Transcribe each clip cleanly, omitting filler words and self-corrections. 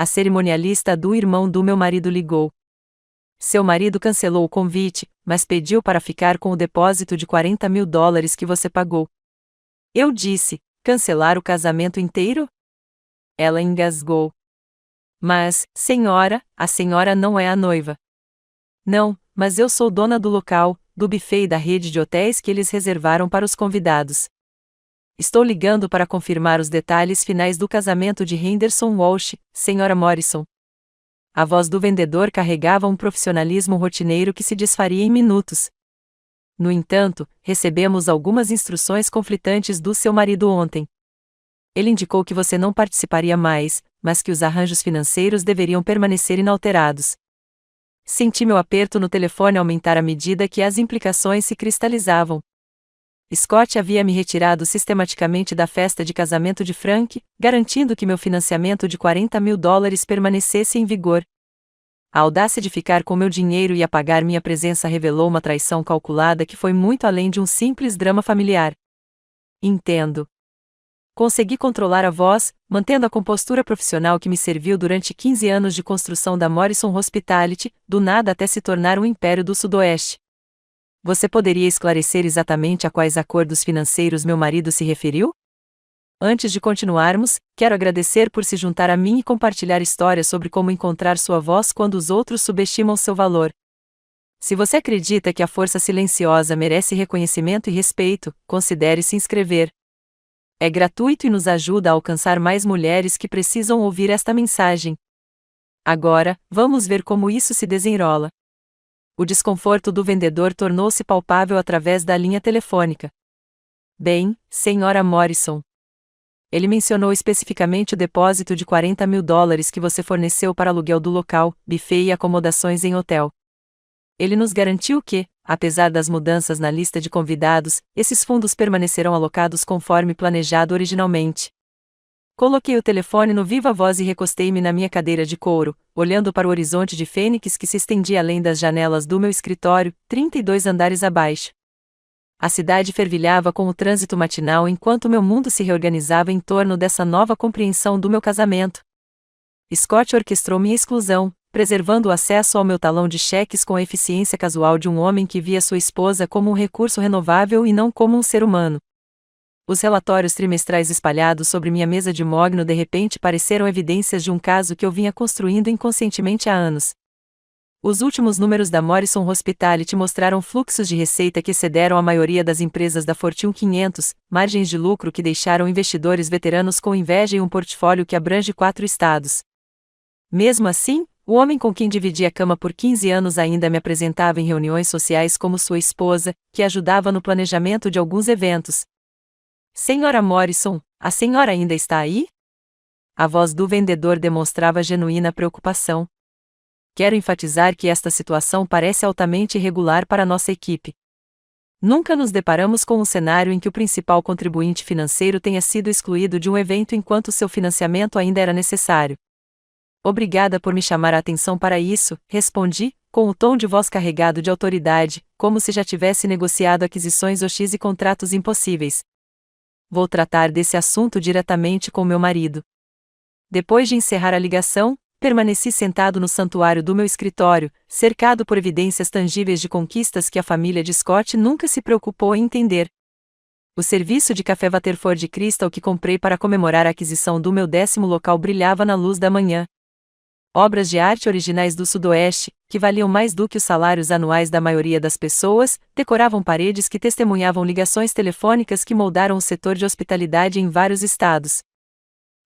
A cerimonialista do irmão do meu marido ligou. Seu marido cancelou o convite, mas pediu para ficar com o depósito de $40.000 que você pagou. Eu disse: cancelar o casamento inteiro? Ela engasgou. Mas, senhora, a senhora não é a noiva. Não, mas eu sou dona do local, do buffet e da rede de hotéis que eles reservaram para os convidados. Estou ligando para confirmar os detalhes finais do casamento de Henderson Walsh, senhora Morrison. A voz do vendedor carregava um profissionalismo rotineiro que se desfaria em minutos. No entanto, recebemos algumas instruções conflitantes do seu marido ontem. Ele indicou que você não participaria mais, mas que os arranjos financeiros deveriam permanecer inalterados. Senti meu aperto no telefone aumentar à medida que as implicações se cristalizavam. Scott havia me retirado sistematicamente da festa de casamento de Frank, garantindo que meu financiamento de $40.000 permanecesse em vigor. A audácia de ficar com meu dinheiro e apagar minha presença revelou uma traição calculada que foi muito além de um simples drama familiar. Entendo. Consegui controlar a voz, mantendo a compostura profissional que me serviu durante 15 anos de construção da Morrison Hospitality, do nada até se tornar um império do Sudoeste. Você poderia esclarecer exatamente a quais acordos financeiros meu marido se referiu? Antes de continuarmos, quero agradecer por se juntar a mim e compartilhar histórias sobre como encontrar sua voz quando os outros subestimam seu valor. Se você acredita que a força silenciosa merece reconhecimento e respeito, considere se inscrever. É gratuito e nos ajuda a alcançar mais mulheres que precisam ouvir esta mensagem. Agora, vamos ver como isso se desenrola. O desconforto do vendedor tornou-se palpável através da linha telefônica. Bem, senhora Morrison. Ele mencionou especificamente o depósito de $40.000 que você forneceu para aluguel do local, buffet e acomodações em hotel. Ele nos garantiu que, apesar das mudanças na lista de convidados, esses fundos permanecerão alocados conforme planejado originalmente. Coloquei o telefone no viva voz e recostei-me na minha cadeira de couro, olhando para o horizonte de fênix que se estendia além das janelas do meu escritório, 32 andares abaixo. A cidade fervilhava com o trânsito matinal enquanto meu mundo se reorganizava em torno dessa nova compreensão do meu casamento. Scott orquestrou minha exclusão, preservando o acesso ao meu talão de cheques com a eficiência casual de um homem que via sua esposa como um recurso renovável e não como um ser humano. Os relatórios trimestrais espalhados sobre minha mesa de mogno de repente pareceram evidências de um caso que eu vinha construindo inconscientemente há anos. Os últimos números da Morrison Hospitality mostraram fluxos de receita que excederam a maioria das empresas da Fortune 500, margens de lucro que deixaram investidores veteranos com inveja e um portfólio que abrange 4 estados. Mesmo assim, o homem com quem dividi a cama por 15 anos ainda me apresentava em reuniões sociais como sua esposa, que ajudava no planejamento de alguns eventos. Senhora Morrison, a senhora ainda está aí? A voz do vendedor demonstrava genuína preocupação. Quero enfatizar que esta situação parece altamente irregular para nossa equipe. Nunca nos deparamos com um cenário em que o principal contribuinte financeiro tenha sido excluído de um evento enquanto seu financiamento ainda era necessário. Obrigada por me chamar a atenção para isso, respondi, com o tom de voz carregado de autoridade, como se já tivesse negociado aquisições OX e contratos impossíveis. Vou tratar desse assunto diretamente com meu marido. Depois de encerrar a ligação, permaneci sentado no santuário do meu escritório, cercado por evidências tangíveis de conquistas que a família de Scott nunca se preocupou em entender. O serviço de café Waterford Crystal que comprei para comemorar a aquisição do meu 10º local brilhava na luz da manhã. Obras de arte originais do Sudoeste, que valiam mais do que os salários anuais da maioria das pessoas, decoravam paredes que testemunhavam ligações telefônicas que moldaram o setor de hospitalidade em vários estados.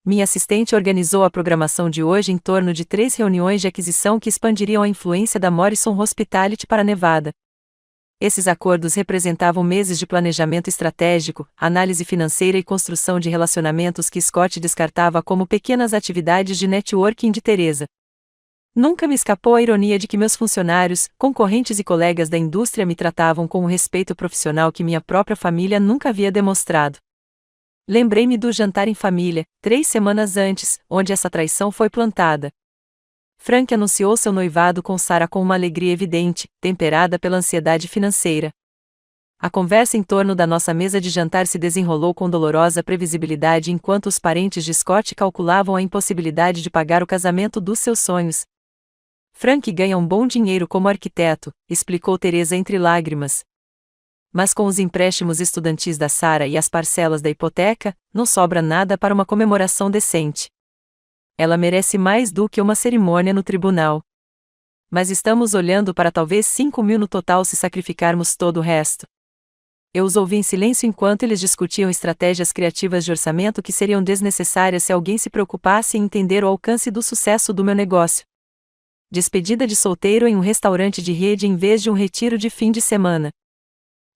Minha assistente organizou a programação de hoje em torno de 3 reuniões de aquisição que expandiriam a influência da Morrison Hospitality para Nevada. Esses acordos representavam meses de planejamento estratégico, análise financeira e construção de relacionamentos que Scott descartava como pequenas atividades de networking de Teresa. Nunca me escapou a ironia de que meus funcionários, concorrentes e colegas da indústria me tratavam com um respeito profissional que minha própria família nunca havia demonstrado. Lembrei-me do jantar em família, 3 semanas antes, onde essa traição foi plantada. Frank anunciou seu noivado com Sarah com uma alegria evidente, temperada pela ansiedade financeira. A conversa em torno da nossa mesa de jantar se desenrolou com dolorosa previsibilidade enquanto os parentes de Scott calculavam a impossibilidade de pagar o casamento dos seus sonhos. Frank ganha um bom dinheiro como arquiteto, explicou Teresa entre lágrimas. Mas com os empréstimos estudantis da Sarah e as parcelas da hipoteca, não sobra nada para uma comemoração decente. Ela merece mais do que uma cerimônia no tribunal. Mas estamos olhando para talvez 5 mil no total se sacrificarmos todo o resto. Eu os ouvi em silêncio enquanto eles discutiam estratégias criativas de orçamento que seriam desnecessárias se alguém se preocupasse em entender o alcance do sucesso do meu negócio. Despedida de solteiro em um restaurante de rede em vez de um retiro de fim de semana.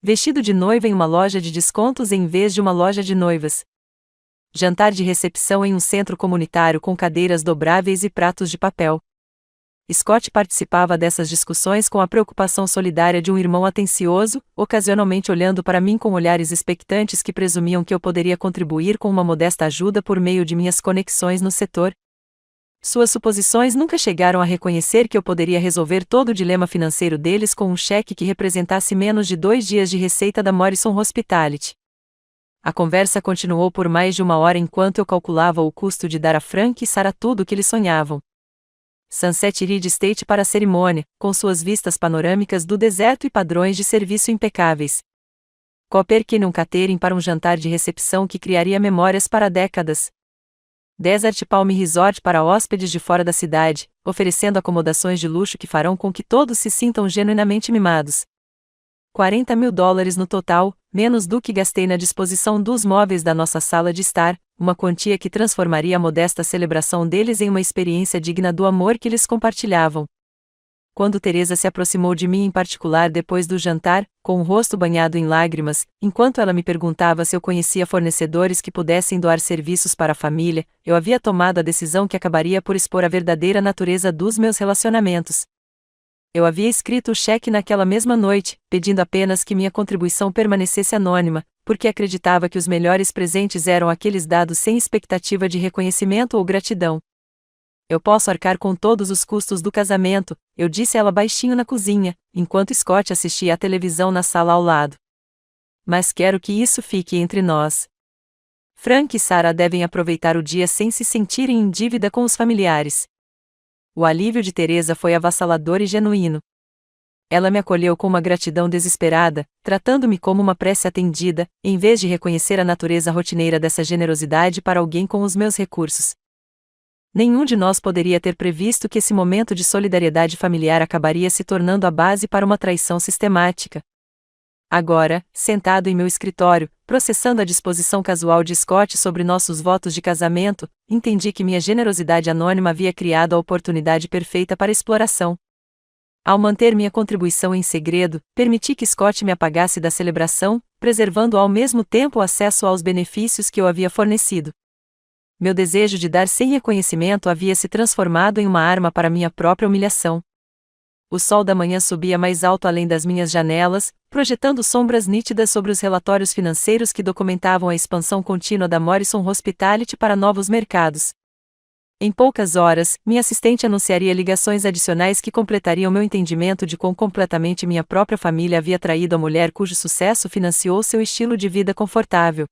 Vestido de noiva em uma loja de descontos em vez de uma loja de noivas. Jantar de recepção em um centro comunitário com cadeiras dobráveis e pratos de papel. Scott participava dessas discussões com a preocupação solidária de um irmão atencioso, ocasionalmente olhando para mim com olhares expectantes que presumiam que eu poderia contribuir com uma modesta ajuda por meio de minhas conexões no setor. Suas suposições nunca chegaram a reconhecer que eu poderia resolver todo o dilema financeiro deles com um cheque que representasse menos de 2 dias de receita da Morrison Hospitality. A conversa continuou por mais de 1 hora enquanto eu calculava o custo de dar a Frank e Sarah tudo o que eles sonhavam. Sunset Ridge Estate para a cerimônia, com suas vistas panorâmicas do deserto e padrões de serviço impecáveis. Copper Canyon Catering para um jantar de recepção que criaria memórias para décadas. Desert Palm Resort para hóspedes de fora da cidade, oferecendo acomodações de luxo que farão com que todos se sintam genuinamente mimados. $40 mil no total, menos do que gastei na disposição dos móveis da nossa sala de estar, uma quantia que transformaria a modesta celebração deles em uma experiência digna do amor que eles compartilhavam. Quando Teresa se aproximou de mim em particular depois do jantar, com o rosto banhado em lágrimas, enquanto ela me perguntava se eu conhecia fornecedores que pudessem doar serviços para a família, eu havia tomado a decisão que acabaria por expor a verdadeira natureza dos meus relacionamentos. Eu havia escrito o cheque naquela mesma noite, pedindo apenas que minha contribuição permanecesse anônima, porque acreditava que os melhores presentes eram aqueles dados sem expectativa de reconhecimento ou gratidão. Eu posso arcar com todos os custos do casamento, eu disse a ela baixinho na cozinha, enquanto Scott assistia à televisão na sala ao lado. Mas quero que isso fique entre nós. Frank e Sarah devem aproveitar o dia sem se sentirem em dívida com os familiares. O alívio de Teresa foi avassalador e genuíno. Ela me acolheu com uma gratidão desesperada, tratando-me como uma prece atendida, em vez de reconhecer a natureza rotineira dessa generosidade para alguém com os meus recursos. Nenhum de nós poderia ter previsto que esse momento de solidariedade familiar acabaria se tornando a base para uma traição sistemática. Agora, sentado em meu escritório, processando a disposição casual de Scott sobre nossos votos de casamento, entendi que minha generosidade anônima havia criado a oportunidade perfeita para exploração. Ao manter minha contribuição em segredo, permiti que Scott me apagasse da celebração, preservando ao mesmo tempo o acesso aos benefícios que eu havia fornecido. Meu desejo de dar sem reconhecimento havia se transformado em uma arma para minha própria humilhação. O sol da manhã subia mais alto além das minhas janelas, projetando sombras nítidas sobre os relatórios financeiros que documentavam a expansão contínua da Morrison Hospitality para novos mercados. Em poucas horas, minha assistente anunciaria ligações adicionais que completariam meu entendimento de quão completamente minha própria família havia traído a mulher cujo sucesso financiou seu estilo de vida confortável.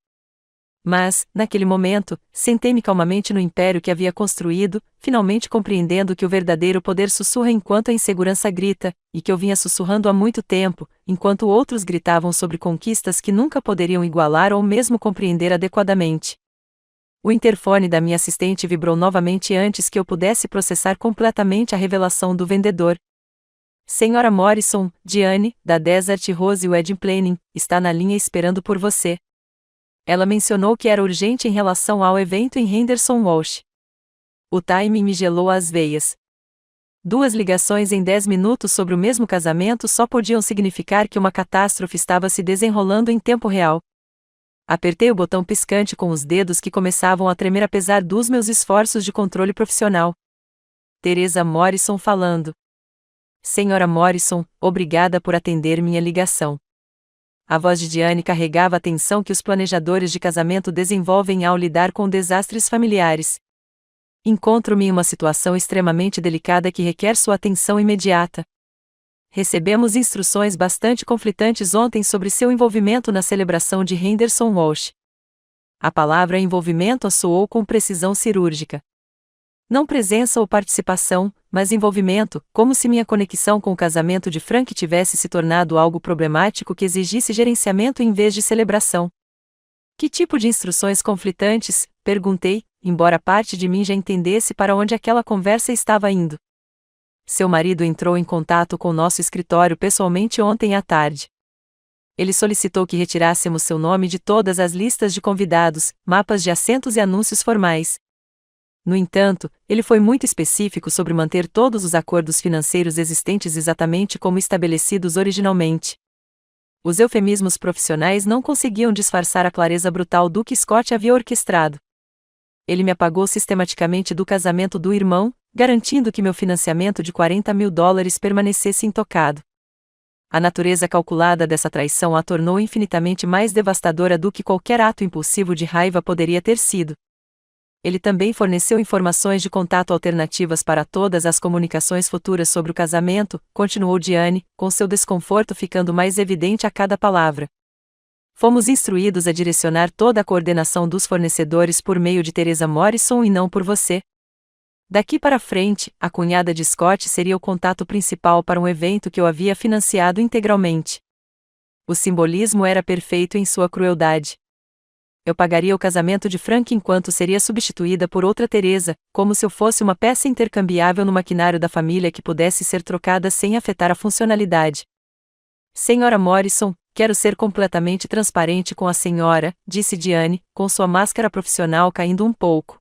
Mas, naquele momento, sentei-me calmamente no império que havia construído, finalmente compreendendo que o verdadeiro poder sussurra enquanto a insegurança grita, e que eu vinha sussurrando há muito tempo, enquanto outros gritavam sobre conquistas que nunca poderiam igualar ou mesmo compreender adequadamente. O interfone da minha assistente vibrou novamente antes que eu pudesse processar completamente a revelação do vendedor. Senhora Morrison, Diane, da Desert Rose Wedding Planning, está na linha esperando por você. Ela mencionou que era urgente em relação ao evento em Henderson Walsh. O timing me gelou as veias. 2 ligações em 10 minutos sobre o mesmo casamento só podiam significar que uma catástrofe estava se desenrolando em tempo real. Apertei o botão piscante com os dedos que começavam a tremer apesar dos meus esforços de controle profissional. Teresa Morrison falando. Senhora Morrison, obrigada por atender minha ligação. A voz de Diane carregava a tensão que os planejadores de casamento desenvolvem ao lidar com desastres familiares. Encontro-me em uma situação extremamente delicada que requer sua atenção imediata. recebemos instruções bastante conflitantes ontem sobre seu envolvimento na celebração de Henderson Walsh. A palavra envolvimento soou com precisão cirúrgica. Não presença ou participação, mas envolvimento, como se minha conexão com o casamento de Frank tivesse se tornado algo problemático que exigisse gerenciamento em vez de celebração. Que tipo de instruções conflitantes? Perguntei, embora parte de mim já entendesse para onde aquela conversa estava indo. Seu marido entrou em contato com nosso escritório pessoalmente ontem à tarde. Ele solicitou que retirássemos seu nome de todas as listas de convidados, mapas de assentos e anúncios formais. No entanto, ele foi muito específico sobre manter todos os acordos financeiros existentes exatamente como estabelecidos originalmente. Os eufemismos profissionais não conseguiam disfarçar a clareza brutal do que Scott havia orquestrado. Ele me apagou sistematicamente do casamento do irmão, garantindo que meu financiamento de $40 mil permanecesse intocado. A natureza calculada dessa traição a tornou infinitamente mais devastadora do que qualquer ato impulsivo de raiva poderia ter sido. Ele também forneceu informações de contato alternativas para todas as comunicações futuras sobre o casamento, continuou Diane, com seu desconforto ficando mais evidente a cada palavra. Fomos instruídos a direcionar toda a coordenação dos fornecedores por meio de Teresa Morrison e não por você. Daqui para frente, a cunhada de Scott seria o contato principal para um evento que eu havia financiado integralmente. O simbolismo era perfeito em sua crueldade. Eu pagaria o casamento de Frank enquanto seria substituída por outra Teresa, como se eu fosse uma peça intercambiável no maquinário da família que pudesse ser trocada sem afetar a funcionalidade. Senhora Morrison, quero ser completamente transparente com a senhora, disse Diane, com sua máscara profissional caindo um pouco.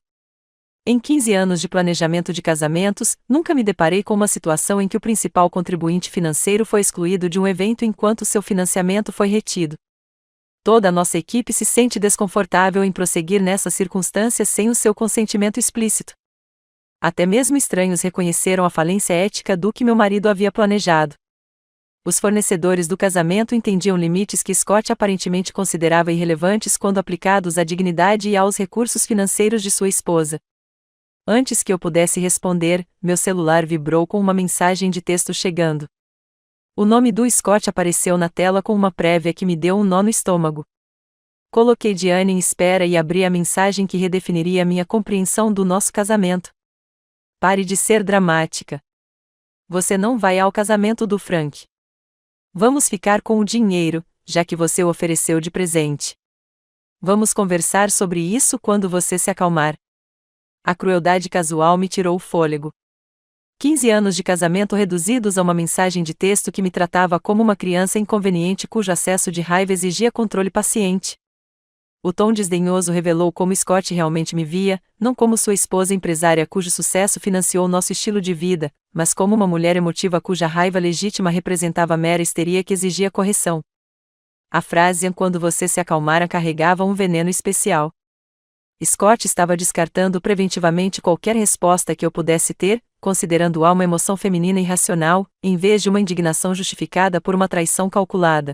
Em 15 anos de planejamento de casamentos, nunca me deparei com uma situação em que o principal contribuinte financeiro foi excluído de um evento enquanto seu financiamento foi retido. Toda a nossa equipe se sente desconfortável em prosseguir nessas circunstâncias sem o seu consentimento explícito. Até mesmo estranhos reconheceram a falência ética do que meu marido havia planejado. Os fornecedores do casamento entendiam limites que Scott aparentemente considerava irrelevantes quando aplicados à dignidade e aos recursos financeiros de sua esposa. Antes que eu pudesse responder, meu celular vibrou com uma mensagem de texto chegando. O nome do Scott apareceu na tela com uma prévia que me deu um nó no estômago. Coloquei Diane em espera e abri a mensagem que redefiniria minha compreensão do nosso casamento. Pare de ser dramática. Você não vai ao casamento do Frank. Vamos ficar com o dinheiro, já que você o ofereceu de presente. Vamos conversar sobre isso quando você se acalmar. A crueldade casual me tirou o fôlego. 15 anos de casamento reduzidos a uma mensagem de texto que me tratava como uma criança inconveniente cujo acesso de raiva exigia controle paciente. O tom desdenhoso revelou como Scott realmente me via, não como sua esposa empresária cujo sucesso financiou nosso estilo de vida, mas como uma mulher emotiva cuja raiva legítima representava mera histeria que exigia correção. A frase "quando você se acalmar" carregava um veneno especial. Scott estava descartando preventivamente qualquer resposta que eu pudesse ter, considerando-a uma emoção feminina irracional, em vez de uma indignação justificada por uma traição calculada.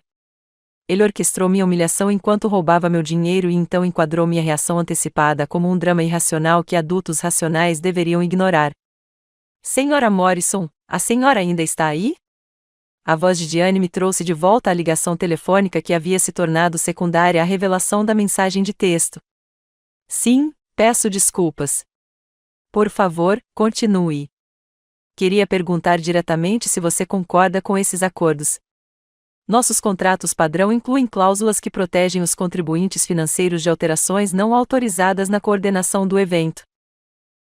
Ele orquestrou minha humilhação enquanto roubava meu dinheiro e então enquadrou minha reação antecipada como um drama irracional que adultos racionais deveriam ignorar. Senhora Morrison, a senhora ainda está aí? A voz de Diane me trouxe de volta à ligação telefônica que havia se tornado secundária à revelação da mensagem de texto. Sim, peço desculpas. Por favor, continue. Queria perguntar diretamente se você concorda com esses acordos. Nossos contratos padrão incluem cláusulas que protegem os contribuintes financeiros de alterações não autorizadas na coordenação do evento.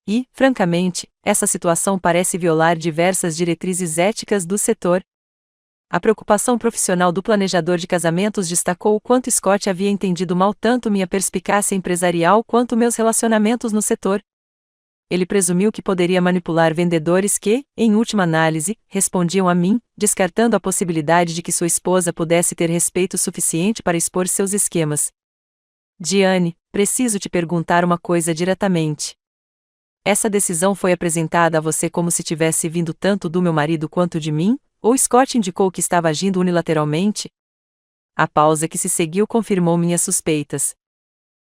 E, francamente, essa situação parece violar diversas diretrizes éticas do setor. A preocupação profissional do planejador de casamentos destacou o quanto Scott havia entendido mal tanto minha perspicácia empresarial quanto meus relacionamentos no setor. Ele presumiu que poderia manipular vendedores que, em última análise, respondiam a mim, descartando a possibilidade de que sua esposa pudesse ter respeito suficiente para expor seus esquemas. Diane, preciso te perguntar uma coisa diretamente. Essa decisão foi apresentada a você como se tivesse vindo tanto do meu marido quanto de mim, ou Scott indicou que estava agindo unilateralmente? A pausa que se seguiu confirmou minhas suspeitas.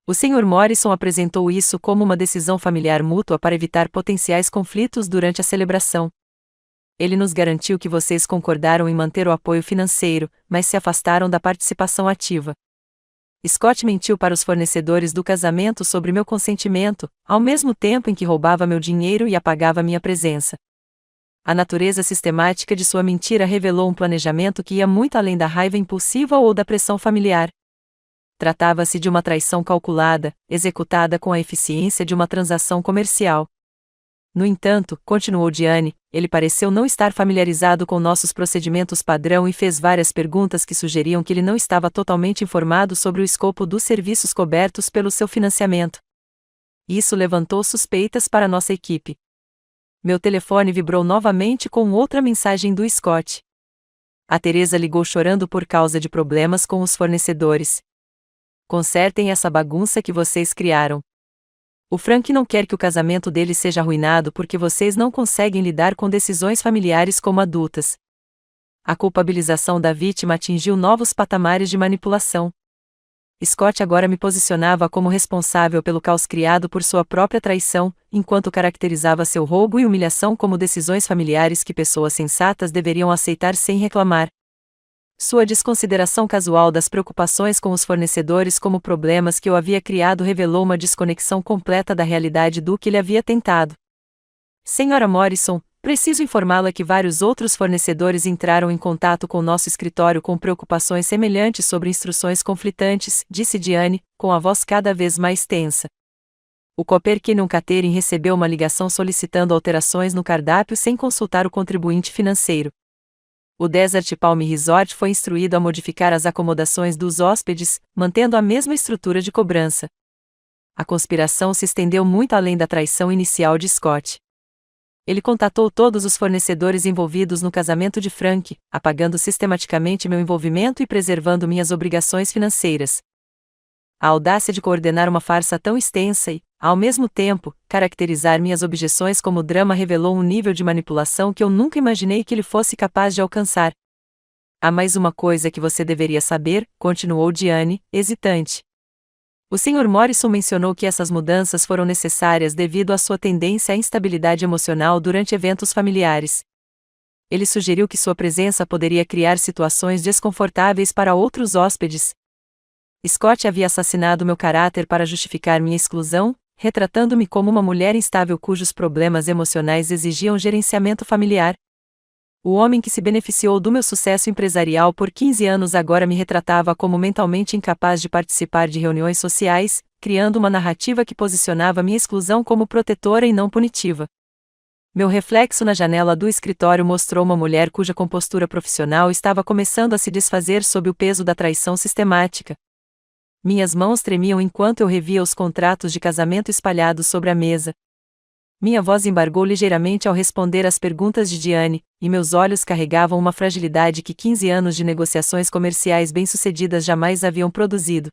O Sr. Morrison apresentou isso como uma decisão familiar mútua para evitar potenciais conflitos durante a celebração. Ele nos garantiu que vocês concordaram em manter o apoio financeiro, mas se afastaram da participação ativa. Scott mentiu para os fornecedores do casamento sobre meu consentimento, ao mesmo tempo em que roubava meu dinheiro e apagava minha presença. A natureza sistemática de sua mentira revelou um planejamento que ia muito além da raiva impulsiva ou da pressão familiar. Tratava-se de uma traição calculada, executada com a eficiência de uma transação comercial. No entanto, continuou Diane, ele pareceu não estar familiarizado com nossos procedimentos padrão e fez várias perguntas que sugeriam que ele não estava totalmente informado sobre o escopo dos serviços cobertos pelo seu financiamento. Isso levantou suspeitas para nossa equipe. Meu telefone vibrou novamente com outra mensagem do Scott. A Teresa ligou chorando por causa de problemas com os fornecedores. Consertem essa bagunça que vocês criaram. O Frank não quer que o casamento dele seja arruinado porque vocês não conseguem lidar com decisões familiares como adultas. A culpabilização da vítima atingiu novos patamares de manipulação. Scott agora me posicionava como responsável pelo caos criado por sua própria traição, enquanto caracterizava seu roubo e humilhação como decisões familiares que pessoas sensatas deveriam aceitar sem reclamar. Sua desconsideração casual das preocupações com os fornecedores como problemas que eu havia criado revelou uma desconexão completa da realidade do que ele havia tentado. Senhora Morrison, preciso informá-la que vários outros fornecedores entraram em contato com nosso escritório com preocupações semelhantes sobre instruções conflitantes, disse Diane, com a voz cada vez mais tensa. O Cooper Canyon Catering recebeu uma ligação solicitando alterações no cardápio sem consultar o contribuinte financeiro. O Desert Palm Resort foi instruído a modificar as acomodações dos hóspedes, mantendo a mesma estrutura de cobrança. A conspiração se estendeu muito além da traição inicial de Scott. Ele contatou todos os fornecedores envolvidos no casamento de Frank, apagando sistematicamente meu envolvimento e preservando minhas obrigações financeiras. A audácia de coordenar uma farsa tão extensa e, ao mesmo tempo, caracterizar minhas objeções como drama revelou um nível de manipulação que eu nunca imaginei que ele fosse capaz de alcançar. Há mais uma coisa que você deveria saber, continuou Diane, hesitante. O Sr. Morrison mencionou que essas mudanças foram necessárias devido à sua tendência à instabilidade emocional durante eventos familiares. Ele sugeriu que sua presença poderia criar situações desconfortáveis para outros hóspedes. Scott havia assassinado meu caráter para justificar minha exclusão, retratando-me como uma mulher instável cujos problemas emocionais exigiam gerenciamento familiar. O homem que se beneficiou do meu sucesso empresarial por 15 anos agora me retratava como mentalmente incapaz de participar de reuniões sociais, criando uma narrativa que posicionava minha exclusão como protetora e não punitiva. Meu reflexo na janela do escritório mostrou uma mulher cuja compostura profissional estava começando a se desfazer sob o peso da traição sistemática. Minhas mãos tremiam enquanto eu revia os contratos de casamento espalhados sobre a mesa. Minha voz embargou ligeiramente ao responder às perguntas de Diane, e meus olhos carregavam uma fragilidade que 15 anos de negociações comerciais bem-sucedidas jamais haviam produzido.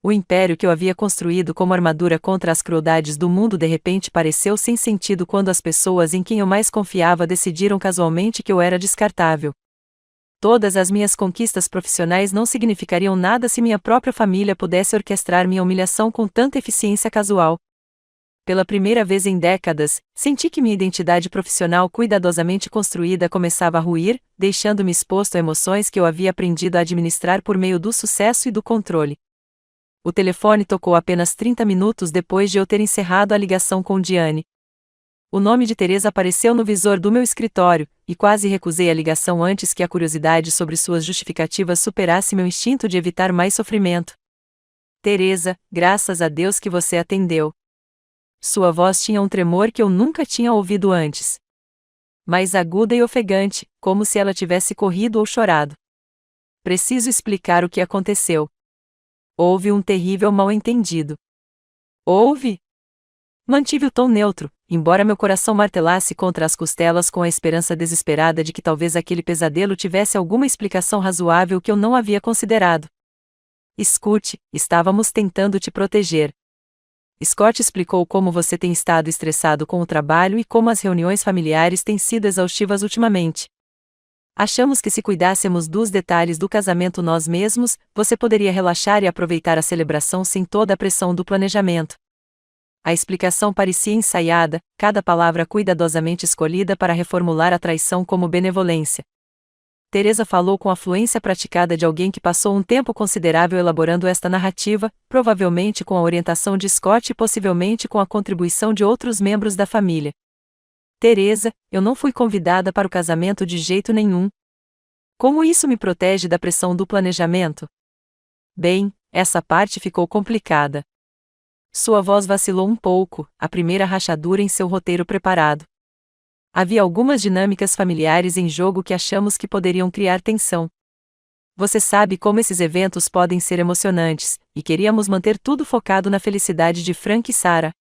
O império que eu havia construído como armadura contra as crueldades do mundo de repente pareceu sem sentido quando as pessoas em quem eu mais confiava decidiram casualmente que eu era descartável. Todas as minhas conquistas profissionais não significariam nada se minha própria família pudesse orquestrar minha humilhação com tanta eficiência casual. Pela primeira vez em décadas, senti que minha identidade profissional cuidadosamente construída começava a ruir, deixando-me exposto a emoções que eu havia aprendido a administrar por meio do sucesso e do controle. O telefone tocou apenas 30 minutos depois de eu ter encerrado a ligação com Diane. O nome de Teresa apareceu no visor do meu escritório, e quase recusei a ligação antes que a curiosidade sobre suas justificativas superasse meu instinto de evitar mais sofrimento. Teresa, graças a Deus que você atendeu. Sua voz tinha um tremor que eu nunca tinha ouvido antes. Mais aguda e ofegante, como se ela tivesse corrido ou chorado. Preciso explicar o que aconteceu. Houve um terrível mal-entendido. Houve? Mantive o tom neutro, embora meu coração martelasse contra as costelas com a esperança desesperada de que talvez aquele pesadelo tivesse alguma explicação razoável que eu não havia considerado. Escute, estávamos tentando te proteger. Scott explicou como você tem estado estressado com o trabalho e como as reuniões familiares têm sido exaustivas ultimamente. Achamos que se cuidássemos dos detalhes do casamento nós mesmos, você poderia relaxar e aproveitar a celebração sem toda a pressão do planejamento. A explicação parecia ensaiada, cada palavra cuidadosamente escolhida para reformular a traição como benevolência. Teresa falou com a fluência praticada de alguém que passou um tempo considerável elaborando esta narrativa, provavelmente com a orientação de Scott e possivelmente com a contribuição de outros membros da família. Teresa, eu não fui convidada para o casamento de jeito nenhum. Como isso me protege da pressão do planejamento? Bem, essa parte ficou complicada. Sua voz vacilou um pouco, a primeira rachadura em seu roteiro preparado. Havia algumas dinâmicas familiares em jogo que achamos que poderiam criar tensão. Você sabe como esses eventos podem ser emocionantes, e queríamos manter tudo focado na felicidade de Frank e Sarah.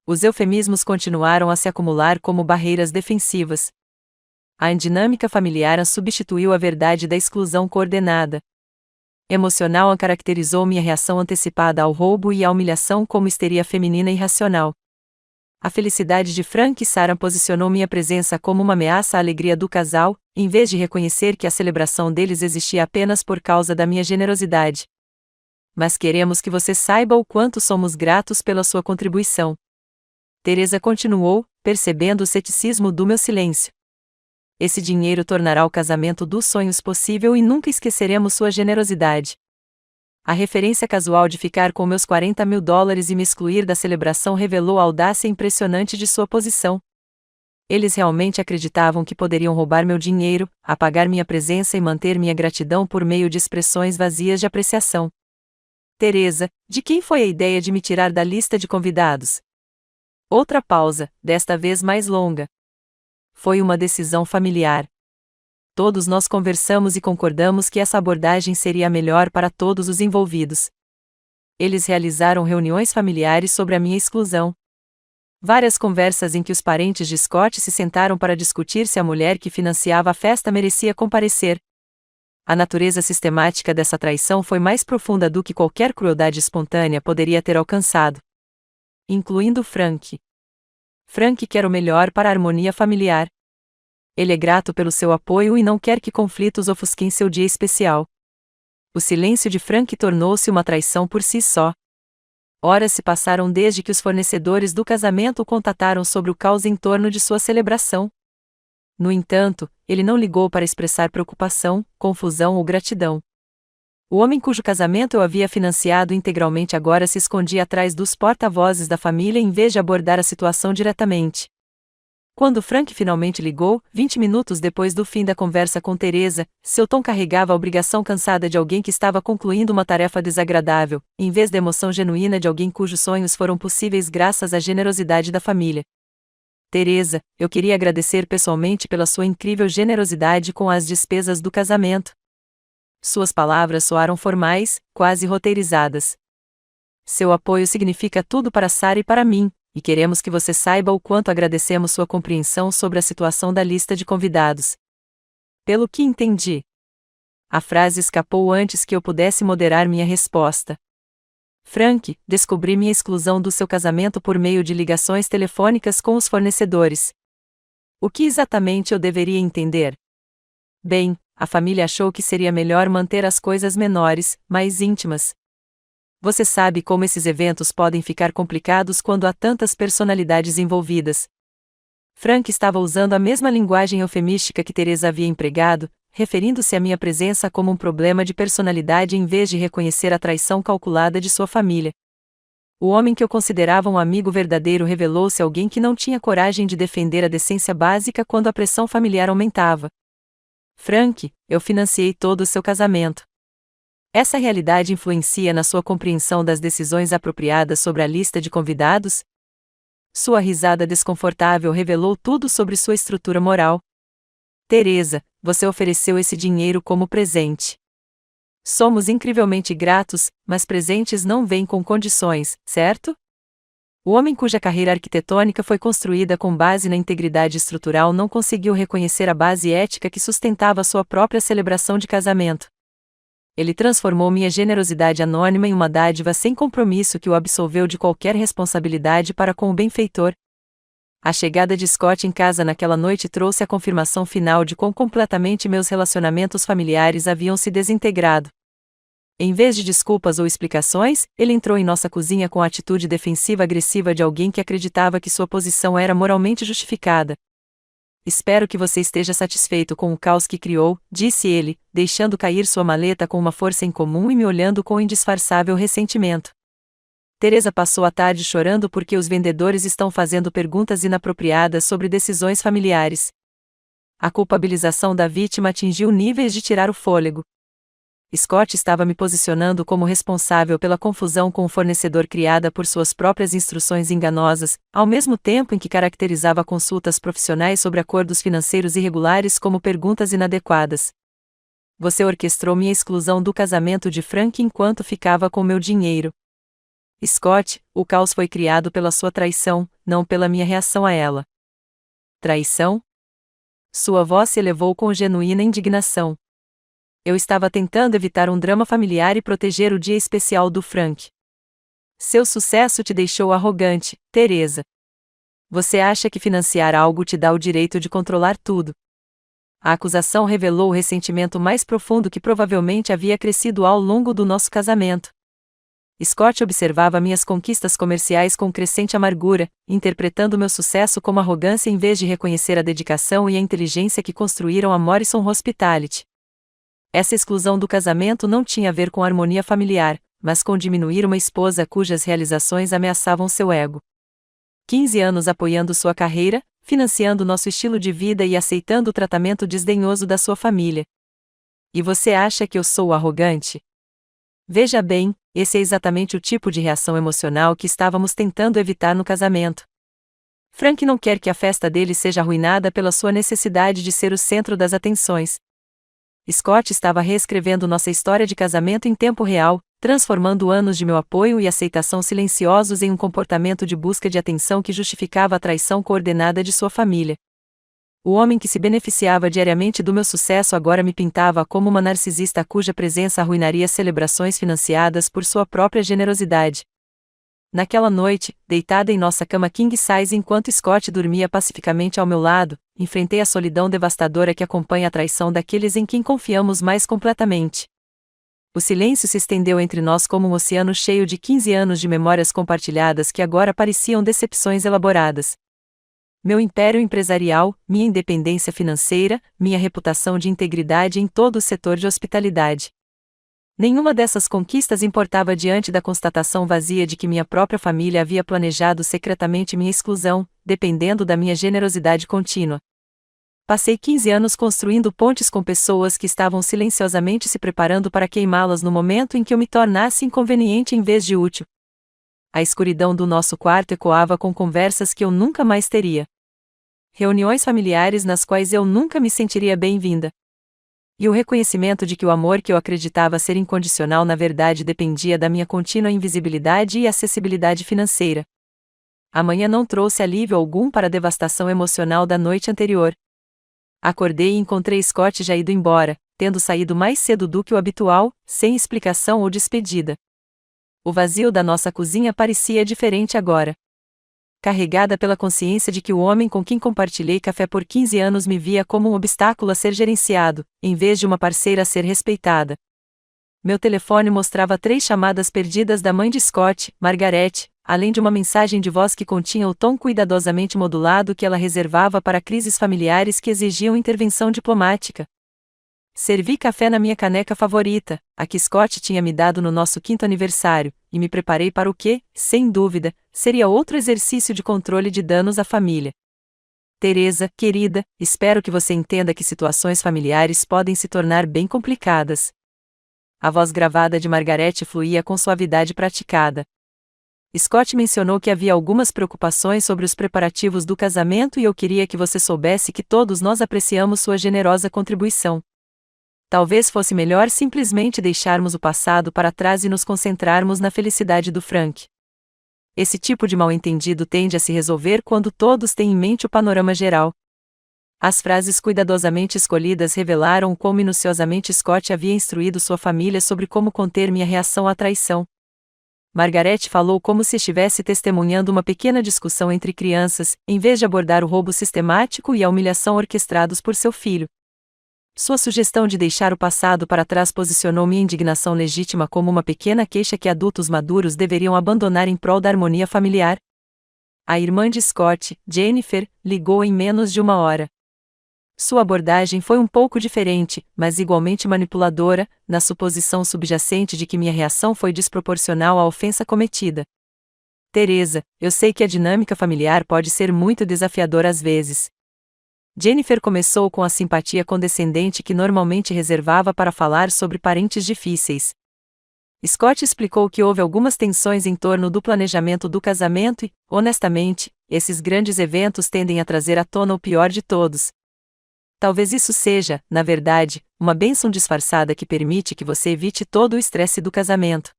Os eufemismos continuaram a se acumular como barreiras defensivas. A dinâmica familiar substituiu a verdade da exclusão coordenada. Emocional caracterizou minha reação antecipada ao roubo e à humilhação como histeria feminina irracional. A felicidade de Frank e Sarah posicionou minha presença como uma ameaça à alegria do casal, em vez de reconhecer que a celebração deles existia apenas por causa da minha generosidade. Mas queremos que você saiba o quanto somos gratos pela sua contribuição. Teresa continuou, percebendo o ceticismo do meu silêncio. Esse dinheiro tornará o casamento dos sonhos possível e nunca esqueceremos sua generosidade. A referência casual de ficar com meus $40.000 e me excluir da celebração revelou a audácia impressionante de sua posição. Eles realmente acreditavam que poderiam roubar meu dinheiro, apagar minha presença e manter minha gratidão por meio de expressões vazias de apreciação. Teresa, de quem foi a ideia de me tirar da lista de convidados? Outra pausa, desta vez mais longa. Foi uma decisão familiar. Todos nós conversamos e concordamos que essa abordagem seria a melhor para todos os envolvidos. Eles realizaram reuniões familiares sobre a minha exclusão. Várias conversas em que os parentes de Scott se sentaram para discutir se a mulher que financiava a festa merecia comparecer. A natureza sistemática dessa traição foi mais profunda do que qualquer crueldade espontânea poderia ter alcançado. Incluindo Frank. Frank quer o melhor para a harmonia familiar. Ele é grato pelo seu apoio e não quer que conflitos ofusquem seu dia especial. O silêncio de Frank tornou-se uma traição por si só. Horas se passaram desde que os fornecedores do casamento o contataram sobre o caos em torno de sua celebração. No entanto, ele não ligou para expressar preocupação, confusão ou gratidão. O homem cujo casamento eu havia financiado integralmente agora se escondia atrás dos porta-vozes da família em vez de abordar a situação diretamente. Quando Frank finalmente ligou, 20 minutos depois do fim da conversa com Teresa, seu tom carregava a obrigação cansada de alguém que estava concluindo uma tarefa desagradável, em vez da emoção genuína de alguém cujos sonhos foram possíveis graças à generosidade da família. Teresa, eu queria agradecer pessoalmente pela sua incrível generosidade com as despesas do casamento. Suas palavras soaram formais, quase roteirizadas. Seu apoio significa tudo para Sarah e para mim, e queremos que você saiba o quanto agradecemos sua compreensão sobre a situação da lista de convidados. Pelo que entendi. A frase escapou antes que eu pudesse moderar minha resposta. Frank, descobri minha exclusão do seu casamento por meio de ligações telefônicas com os fornecedores. O que exatamente eu deveria entender? Bem, a família achou que seria melhor manter as coisas menores, mais íntimas. Você sabe como esses eventos podem ficar complicados quando há tantas personalidades envolvidas. Frank estava usando a mesma linguagem eufemística que Teresa havia empregado, referindo-se à minha presença como um problema de personalidade em vez de reconhecer a traição calculada de sua família. O homem que eu considerava um amigo verdadeiro revelou-se alguém que não tinha coragem de defender a decência básica quando a pressão familiar aumentava. Frank, eu financiei todo o seu casamento. Essa realidade influencia na sua compreensão das decisões apropriadas sobre a lista de convidados? Sua risada desconfortável revelou tudo sobre sua estrutura moral. Teresa, você ofereceu esse dinheiro como presente. Somos incrivelmente gratos, mas presentes não vêm com condições, certo? O homem cuja carreira arquitetônica foi construída com base na integridade estrutural não conseguiu reconhecer a base ética que sustentava sua própria celebração de casamento. Ele transformou minha generosidade anônima em uma dádiva sem compromisso que o absolveu de qualquer responsabilidade para com o benfeitor. A chegada de Scott em casa naquela noite trouxe a confirmação final de quão completamente meus relacionamentos familiares haviam se desintegrado. Em vez de desculpas ou explicações, ele entrou em nossa cozinha com a atitude defensiva-agressiva de alguém que acreditava que sua posição era moralmente justificada. Espero que você esteja satisfeito com o caos que criou, disse ele, deixando cair sua maleta com uma força incomum e me olhando com indisfarçável ressentimento. Teresa passou a tarde chorando porque os vendedores estão fazendo perguntas inapropriadas sobre decisões familiares. A culpabilização da vítima atingiu níveis de tirar o fôlego. Scott estava me posicionando como responsável pela confusão com o fornecedor criada por suas próprias instruções enganosas, ao mesmo tempo em que caracterizava consultas profissionais sobre acordos financeiros irregulares como perguntas inadequadas. Você orquestrou minha exclusão do casamento de Frank enquanto ficava com meu dinheiro. Scott, o caos foi criado pela sua traição, não pela minha reação a ela. Traição? Sua voz se elevou com genuína indignação. Eu estava tentando evitar um drama familiar e proteger o dia especial do Frank. Seu sucesso te deixou arrogante, Teresa. Você acha que financiar algo te dá o direito de controlar tudo. A acusação revelou o ressentimento mais profundo que provavelmente havia crescido ao longo do nosso casamento. Scott observava minhas conquistas comerciais com crescente amargura, interpretando meu sucesso como arrogância em vez de reconhecer a dedicação e a inteligência que construíram a Morrison Hospitality. Essa exclusão do casamento não tinha a ver com harmonia familiar, mas com diminuir uma esposa cujas realizações ameaçavam seu ego. 15 anos apoiando sua carreira, financiando nosso estilo de vida e aceitando o tratamento desdenhoso da sua família. E você acha que eu sou arrogante? Veja bem, esse é exatamente o tipo de reação emocional que estávamos tentando evitar no casamento. Frank não quer que a festa dele seja arruinada pela sua necessidade de ser o centro das atenções. Scott estava reescrevendo nossa história de casamento em tempo real, transformando anos de meu apoio e aceitação silenciosos em um comportamento de busca de atenção que justificava a traição coordenada de sua família. O homem que se beneficiava diariamente do meu sucesso agora me pintava como uma narcisista cuja presença arruinaria celebrações financiadas por sua própria generosidade. Naquela noite, deitada em nossa cama king size enquanto Scott dormia pacificamente ao meu lado, enfrentei a solidão devastadora que acompanha a traição daqueles em quem confiamos mais completamente. O silêncio se estendeu entre nós como um oceano cheio de 15 anos de memórias compartilhadas que agora pareciam decepções elaboradas. Meu império empresarial, minha independência financeira, minha reputação de integridade em todo o setor de hospitalidade. Nenhuma dessas conquistas importava diante da constatação vazia de que minha própria família havia planejado secretamente minha exclusão, dependendo da minha generosidade contínua. Passei 15 anos construindo pontes com pessoas que estavam silenciosamente se preparando para queimá-las no momento em que eu me tornasse inconveniente em vez de útil. A escuridão do nosso quarto ecoava com conversas que eu nunca mais teria. Reuniões familiares nas quais eu nunca me sentiria bem-vinda. E o reconhecimento de que o amor que eu acreditava ser incondicional na verdade dependia da minha contínua invisibilidade e acessibilidade financeira. A manhã não trouxe alívio algum para a devastação emocional da noite anterior. Acordei e encontrei Scott já ido embora, tendo saído mais cedo do que o habitual, sem explicação ou despedida. O vazio da nossa cozinha parecia diferente agora. Carregada pela consciência de que o homem com quem compartilhei café por 15 anos me via como um obstáculo a ser gerenciado, em vez de uma parceira a ser respeitada. Meu telefone mostrava 3 chamadas perdidas da mãe de Scott, Margaret, além de uma mensagem de voz que continha o tom cuidadosamente modulado que ela reservava para crises familiares que exigiam intervenção diplomática. Servi café na minha caneca favorita, a que Scott tinha me dado no nosso 5º aniversário, e me preparei para o que, sem dúvida, seria outro exercício de controle de danos à família. Teresa, querida, espero que você entenda que situações familiares podem se tornar bem complicadas. A voz gravada de Margaret fluía com suavidade praticada. Scott mencionou que havia algumas preocupações sobre os preparativos do casamento e eu queria que você soubesse que todos nós apreciamos sua generosa contribuição. Talvez fosse melhor simplesmente deixarmos o passado para trás e nos concentrarmos na felicidade do Frank. Esse tipo de mal-entendido tende a se resolver quando todos têm em mente o panorama geral. As frases cuidadosamente escolhidas revelaram quão minuciosamente Scott havia instruído sua família sobre como conter minha reação à traição. Margaret falou como se estivesse testemunhando uma pequena discussão entre crianças, em vez de abordar o roubo sistemático e a humilhação orquestrados por seu filho. Sua sugestão de deixar o passado para trás posicionou minha indignação legítima como uma pequena queixa que adultos maduros deveriam abandonar em prol da harmonia familiar. A irmã de Scott, Jennifer, ligou em menos de uma hora. Sua abordagem foi um pouco diferente, mas igualmente manipuladora, na suposição subjacente de que minha reação foi desproporcional à ofensa cometida. Teresa, eu sei que a dinâmica familiar pode ser muito desafiadora às vezes. Jennifer começou com a simpatia condescendente que normalmente reservava para falar sobre parentes difíceis. Scott explicou que houve algumas tensões em torno do planejamento do casamento e, honestamente, esses grandes eventos tendem a trazer à tona o pior de todos. Talvez isso seja, na verdade, uma bênção disfarçada que permite que você evite todo o estresse do casamento.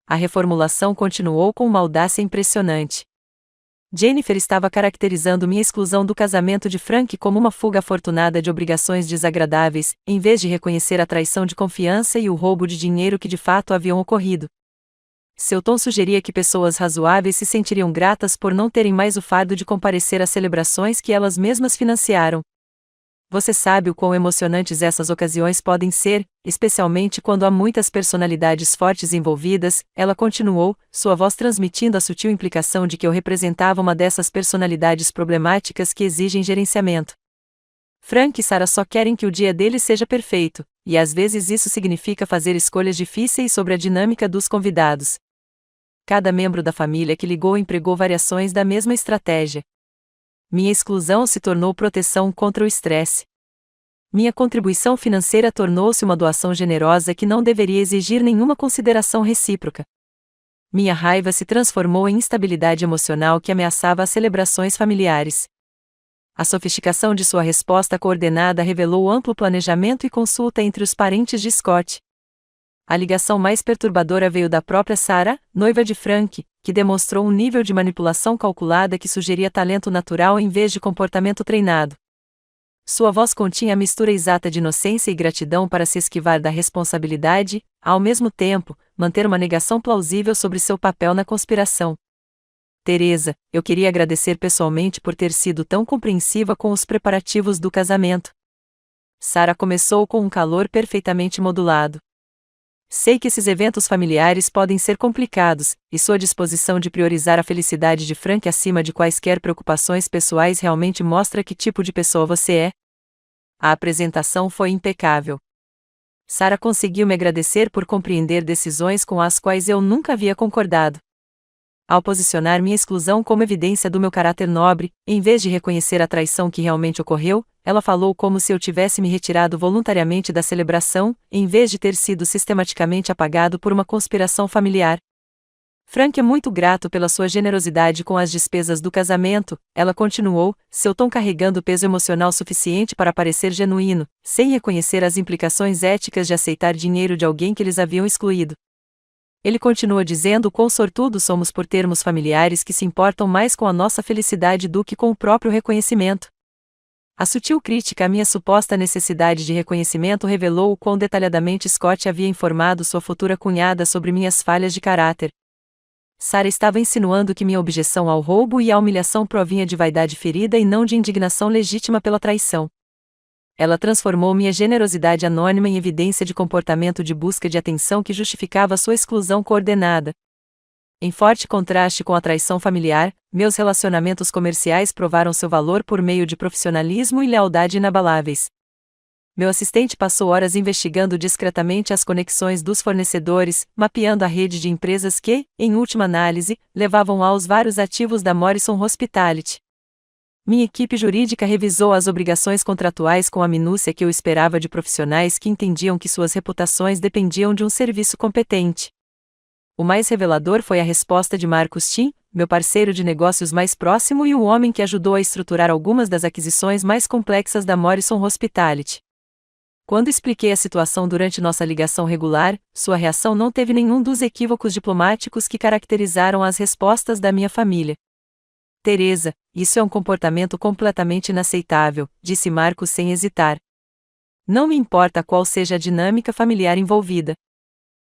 A reformulação continuou com uma audácia impressionante. Jennifer estava caracterizando minha exclusão do casamento de Frank como uma fuga afortunada de obrigações desagradáveis, em vez de reconhecer a traição de confiança e o roubo de dinheiro que de fato haviam ocorrido. Seu tom sugeria que pessoas razoáveis se sentiriam gratas por não terem mais o fardo de comparecer às celebrações que elas mesmas financiaram. Você sabe o quão emocionantes essas ocasiões podem ser, especialmente quando há muitas personalidades fortes envolvidas, ela continuou, sua voz transmitindo a sutil implicação de que eu representava uma dessas personalidades problemáticas que exigem gerenciamento. Frank e Sarah só querem que o dia deles seja perfeito, e às vezes isso significa fazer escolhas difíceis sobre a dinâmica dos convidados. Cada membro da família que ligou empregou variações da mesma estratégia. Minha exclusão se tornou proteção contra o estresse. Minha contribuição financeira tornou-se uma doação generosa que não deveria exigir nenhuma consideração recíproca. Minha raiva se transformou em instabilidade emocional que ameaçava as celebrações familiares. A sofisticação de sua resposta coordenada revelou amplo planejamento e consulta entre os parentes de Scott. A ligação mais perturbadora veio da própria Sarah, noiva de Frank, que demonstrou um nível de manipulação calculada que sugeria talento natural em vez de comportamento treinado. Sua voz continha a mistura exata de inocência e gratidão para se esquivar da responsabilidade, ao mesmo tempo, manter uma negação plausível sobre seu papel na conspiração. Teresa, eu queria agradecer pessoalmente por ter sido tão compreensiva com os preparativos do casamento. Sarah começou com um calor perfeitamente modulado. Sei que esses eventos familiares podem ser complicados, e sua disposição de priorizar a felicidade de Frank acima de quaisquer preocupações pessoais realmente mostra que tipo de pessoa você é. A apresentação foi impecável. Sarah conseguiu me agradecer por compreender decisões com as quais eu nunca havia concordado. Ao posicionar minha exclusão como evidência do meu caráter nobre, em vez de reconhecer a traição que realmente ocorreu, ela falou como se eu tivesse me retirado voluntariamente da celebração, em vez de ter sido sistematicamente apagado por uma conspiração familiar. Frank é muito grato pela sua generosidade com as despesas do casamento, ela continuou, seu tom carregando peso emocional suficiente para parecer genuíno, sem reconhecer as implicações éticas de aceitar dinheiro de alguém que eles haviam excluído. Ele continua dizendo quão sortudos somos por termos familiares que se importam mais com a nossa felicidade do que com o próprio reconhecimento. A sutil crítica à minha suposta necessidade de reconhecimento revelou o quão detalhadamente Scott havia informado sua futura cunhada sobre minhas falhas de caráter. Sarah estava insinuando que minha objeção ao roubo e à humilhação provinha de vaidade ferida e não de indignação legítima pela traição. Ela transformou minha generosidade anônima em evidência de comportamento de busca de atenção que justificava sua exclusão coordenada. Em forte contraste com a traição familiar, meus relacionamentos comerciais provaram seu valor por meio de profissionalismo e lealdade inabaláveis. Meu assistente passou horas investigando discretamente as conexões dos fornecedores, mapeando a rede de empresas que, em última análise, levavam aos vários ativos da Morrison Hospitality. Minha equipe jurídica revisou as obrigações contratuais com a minúcia que eu esperava de profissionais que entendiam que suas reputações dependiam de um serviço competente. O mais revelador foi a resposta de Marcus Tim, meu parceiro de negócios mais próximo e o homem que ajudou a estruturar algumas das aquisições mais complexas da Morrison Hospitality. Quando expliquei a situação durante nossa ligação regular, sua reação não teve nenhum dos equívocos diplomáticos que caracterizaram as respostas da minha família. Teresa, isso é um comportamento completamente inaceitável, disse Marcos sem hesitar. Não me importa qual seja a dinâmica familiar envolvida.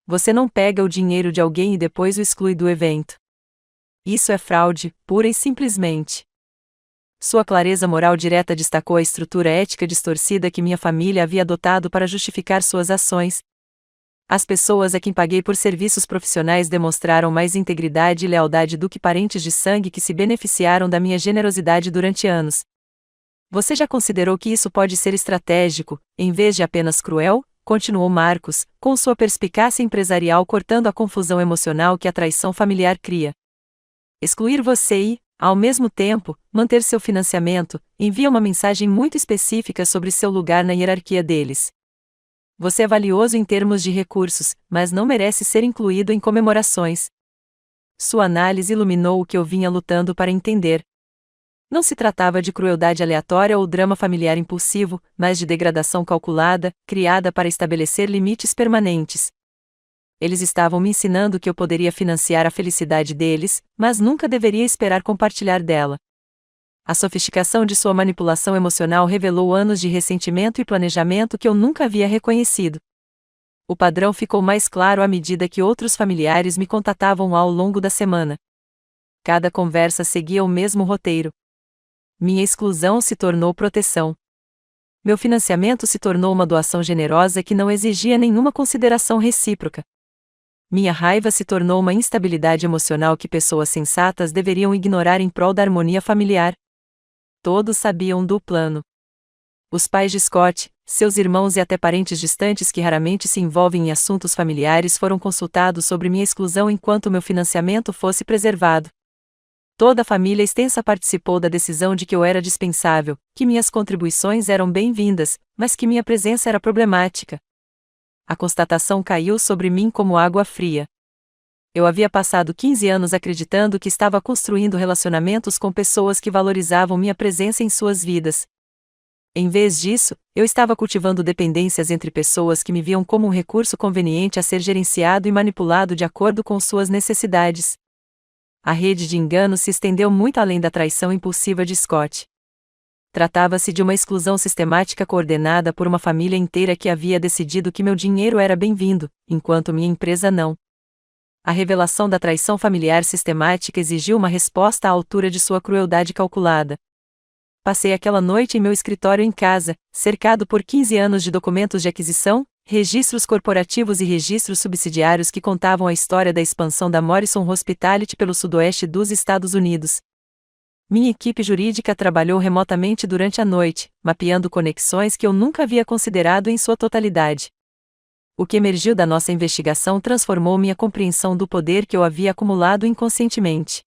Você não pega o dinheiro de alguém e depois o exclui do evento. Isso é fraude, pura e simplesmente. Sua clareza moral direta destacou a estrutura ética distorcida que minha família havia adotado para justificar suas ações. As pessoas a quem paguei por serviços profissionais demonstraram mais integridade e lealdade do que parentes de sangue que se beneficiaram da minha generosidade durante anos. Você já considerou que isso pode ser estratégico, em vez de apenas cruel? Continuou Marcos, com sua perspicácia empresarial cortando a confusão emocional que a traição familiar cria. Excluir você e, ao mesmo tempo, manter seu financiamento, envia uma mensagem muito específica sobre seu lugar na hierarquia deles. Você é valioso em termos de recursos, mas não merece ser incluído em comemorações. Sua análise iluminou o que eu vinha lutando para entender. Não se tratava de crueldade aleatória ou drama familiar impulsivo, mas de degradação calculada, criada para estabelecer limites permanentes. Eles estavam me ensinando que eu poderia financiar a felicidade deles, mas nunca deveria esperar compartilhar dela. A sofisticação de sua manipulação emocional revelou anos de ressentimento e planejamento que eu nunca havia reconhecido. O padrão ficou mais claro à medida que outros familiares me contatavam ao longo da semana. Cada conversa seguia o mesmo roteiro. Minha exclusão se tornou proteção. Meu financiamento se tornou uma doação generosa que não exigia nenhuma consideração recíproca. Minha raiva se tornou uma instabilidade emocional que pessoas sensatas deveriam ignorar em prol da harmonia familiar. Todos sabiam do plano. Os pais de Scott, seus irmãos e até parentes distantes que raramente se envolvem em assuntos familiares foram consultados sobre minha exclusão enquanto meu financiamento fosse preservado. Toda a família extensa participou da decisão de que eu era dispensável, que minhas contribuições eram bem-vindas, mas que minha presença era problemática. A constatação caiu sobre mim como água fria. Eu havia passado 15 anos acreditando que estava construindo relacionamentos com pessoas que valorizavam minha presença em suas vidas. Em vez disso, eu estava cultivando dependências entre pessoas que me viam como um recurso conveniente a ser gerenciado e manipulado de acordo com suas necessidades. A rede de engano se estendeu muito além da traição impulsiva de Scott. Tratava-se de uma exclusão sistemática coordenada por uma família inteira que havia decidido que meu dinheiro era bem-vindo, enquanto minha empresa não. A revelação da traição familiar sistemática exigiu uma resposta à altura de sua crueldade calculada. Passei aquela noite em meu escritório em casa, cercado por 15 anos de documentos de aquisição, registros corporativos e registros subsidiários que contavam a história da expansão da Morrison Hospitality pelo sudoeste dos Estados Unidos. Minha equipe jurídica trabalhou remotamente durante a noite, mapeando conexões que eu nunca havia considerado em sua totalidade. O que emergiu da nossa investigação transformou minha compreensão do poder que eu havia acumulado inconscientemente.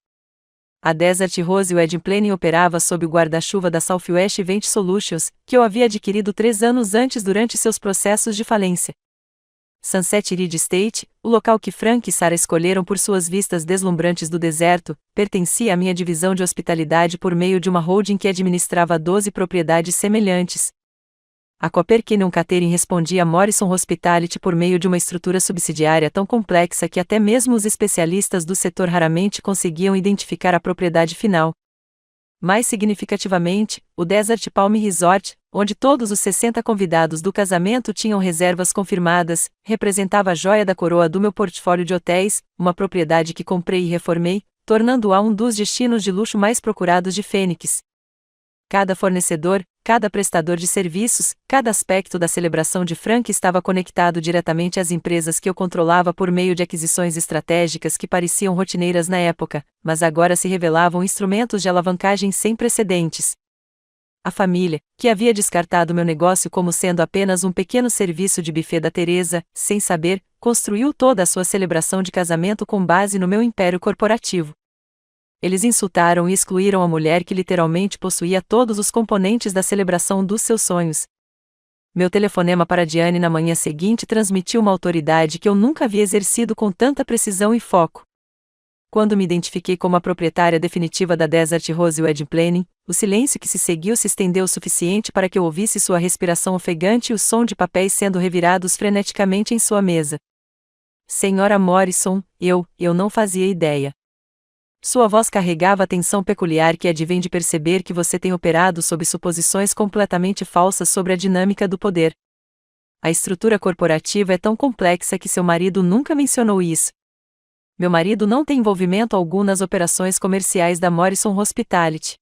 A Desert Rose Wedding Planning operava sob o guarda-chuva da Southwest Event Solutions, que eu havia adquirido 3 anos antes durante seus processos de falência. Sunset Ridge Estate, o local que Frank e Sarah escolheram por suas vistas deslumbrantes do deserto, pertencia à minha divisão de hospitalidade por meio de uma holding que administrava 12 propriedades semelhantes. A Cooper Canyon Catering respondia a Morrison Hospitality por meio de uma estrutura subsidiária tão complexa que até mesmo os especialistas do setor raramente conseguiam identificar a propriedade final. Mais significativamente, o Desert Palm Resort, onde todos os 60 convidados do casamento tinham reservas confirmadas, representava a joia da coroa do meu portfólio de hotéis, uma propriedade que comprei e reformei, tornando-a um dos destinos de luxo mais procurados de Phoenix. Cada fornecedor, cada prestador de serviços, cada aspecto da celebração de Frank estava conectado diretamente às empresas que eu controlava por meio de aquisições estratégicas que pareciam rotineiras na época, mas agora se revelavam instrumentos de alavancagem sem precedentes. A família, que havia descartado meu negócio como sendo apenas um pequeno serviço de buffet da Teresa, sem saber, construiu toda a sua celebração de casamento com base no meu império corporativo. Eles insultaram e excluíram a mulher que literalmente possuía todos os componentes da celebração dos seus sonhos. Meu telefonema para Diane na manhã seguinte transmitiu uma autoridade que eu nunca havia exercido com tanta precisão e foco. Quando me identifiquei como a proprietária definitiva da Desert Rose Wedding Planning, o silêncio que se seguiu se estendeu o suficiente para que eu ouvisse sua respiração ofegante e o som de papéis sendo revirados freneticamente em sua mesa. Senhora Morrison, eu não fazia ideia. Sua voz carregava a tensão peculiar que advém de perceber que você tem operado sob suposições completamente falsas sobre a dinâmica do poder. A estrutura corporativa é tão complexa que seu marido nunca mencionou isso. Meu marido não tem envolvimento algum nas operações comerciais da Morrison Hospitality.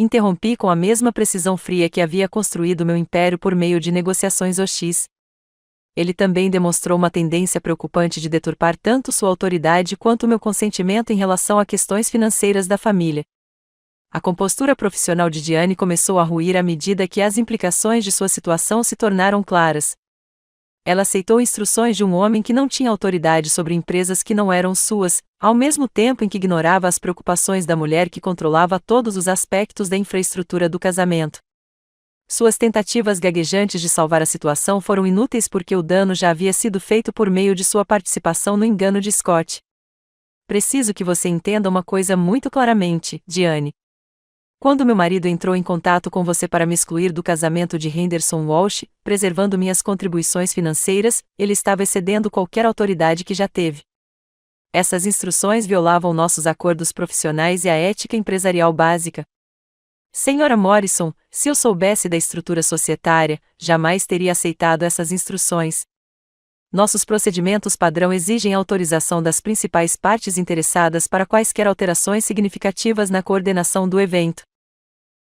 interrompi com a mesma precisão fria que havia construído meu império por meio de negociações hostis. Ele também demonstrou uma tendência preocupante de deturpar tanto sua autoridade quanto meu consentimento em relação a questões financeiras da família. A compostura profissional de Diane começou a ruir à medida que as implicações de sua situação se tornaram claras. Ela aceitou instruções de um homem que não tinha autoridade sobre empresas que não eram suas, ao mesmo tempo em que ignorava as preocupações da mulher que controlava todos os aspectos da infraestrutura do casamento. Suas tentativas gaguejantes de salvar a situação foram inúteis porque o dano já havia sido feito por meio de sua participação no engano de Scott. Preciso que você entenda uma coisa muito claramente, Diane. Quando meu marido entrou em contato com você para me excluir do casamento de Henderson Walsh, preservando minhas contribuições financeiras, ele estava excedendo qualquer autoridade que já teve. Essas instruções violavam nossos acordos profissionais e a ética empresarial básica. Senhora Morrison, se eu soubesse da estrutura societária, jamais teria aceitado essas instruções. Nossos procedimentos padrão exigem autorização das principais partes interessadas para quaisquer alterações significativas na coordenação do evento.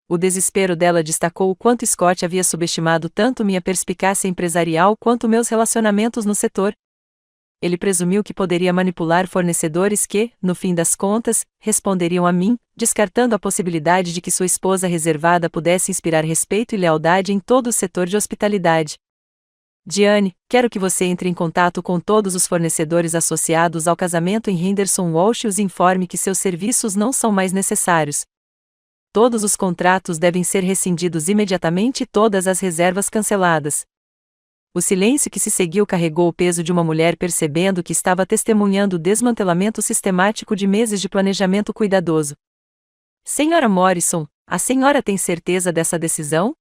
O desespero dela destacou o quanto Scott havia subestimado tanto minha perspicácia empresarial quanto meus relacionamentos no setor. Ele presumiu que poderia manipular fornecedores que, no fim das contas, responderiam a mim, descartando a possibilidade de que sua esposa reservada pudesse inspirar respeito e lealdade em todo o setor de hospitalidade. Diane, quero que você entre em contato com todos os fornecedores associados ao casamento em Henderson Walsh e os informe que seus serviços não são mais necessários. Todos os contratos devem ser rescindidos imediatamente e todas as reservas canceladas. O silêncio que se seguiu carregou o peso de uma mulher percebendo que estava testemunhando o desmantelamento sistemático de meses de planejamento cuidadoso. Senhora Morrison, a senhora tem certeza dessa decisão?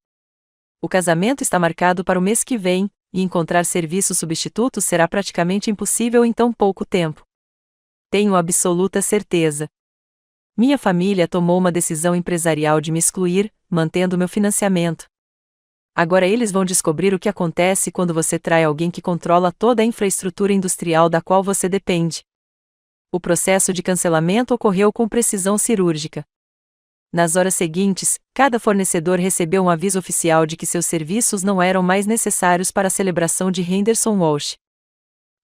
O casamento está marcado para o mês que vem, e encontrar serviços substitutos será praticamente impossível em tão pouco tempo. Tenho absoluta certeza. Minha família tomou uma decisão empresarial de me excluir, mantendo meu financiamento. Agora eles vão descobrir o que acontece quando você trai alguém que controla toda a infraestrutura industrial da qual você depende. O processo de cancelamento ocorreu com precisão cirúrgica. Nas horas seguintes, cada fornecedor recebeu um aviso oficial de que seus serviços não eram mais necessários para a celebração de Henderson Walsh.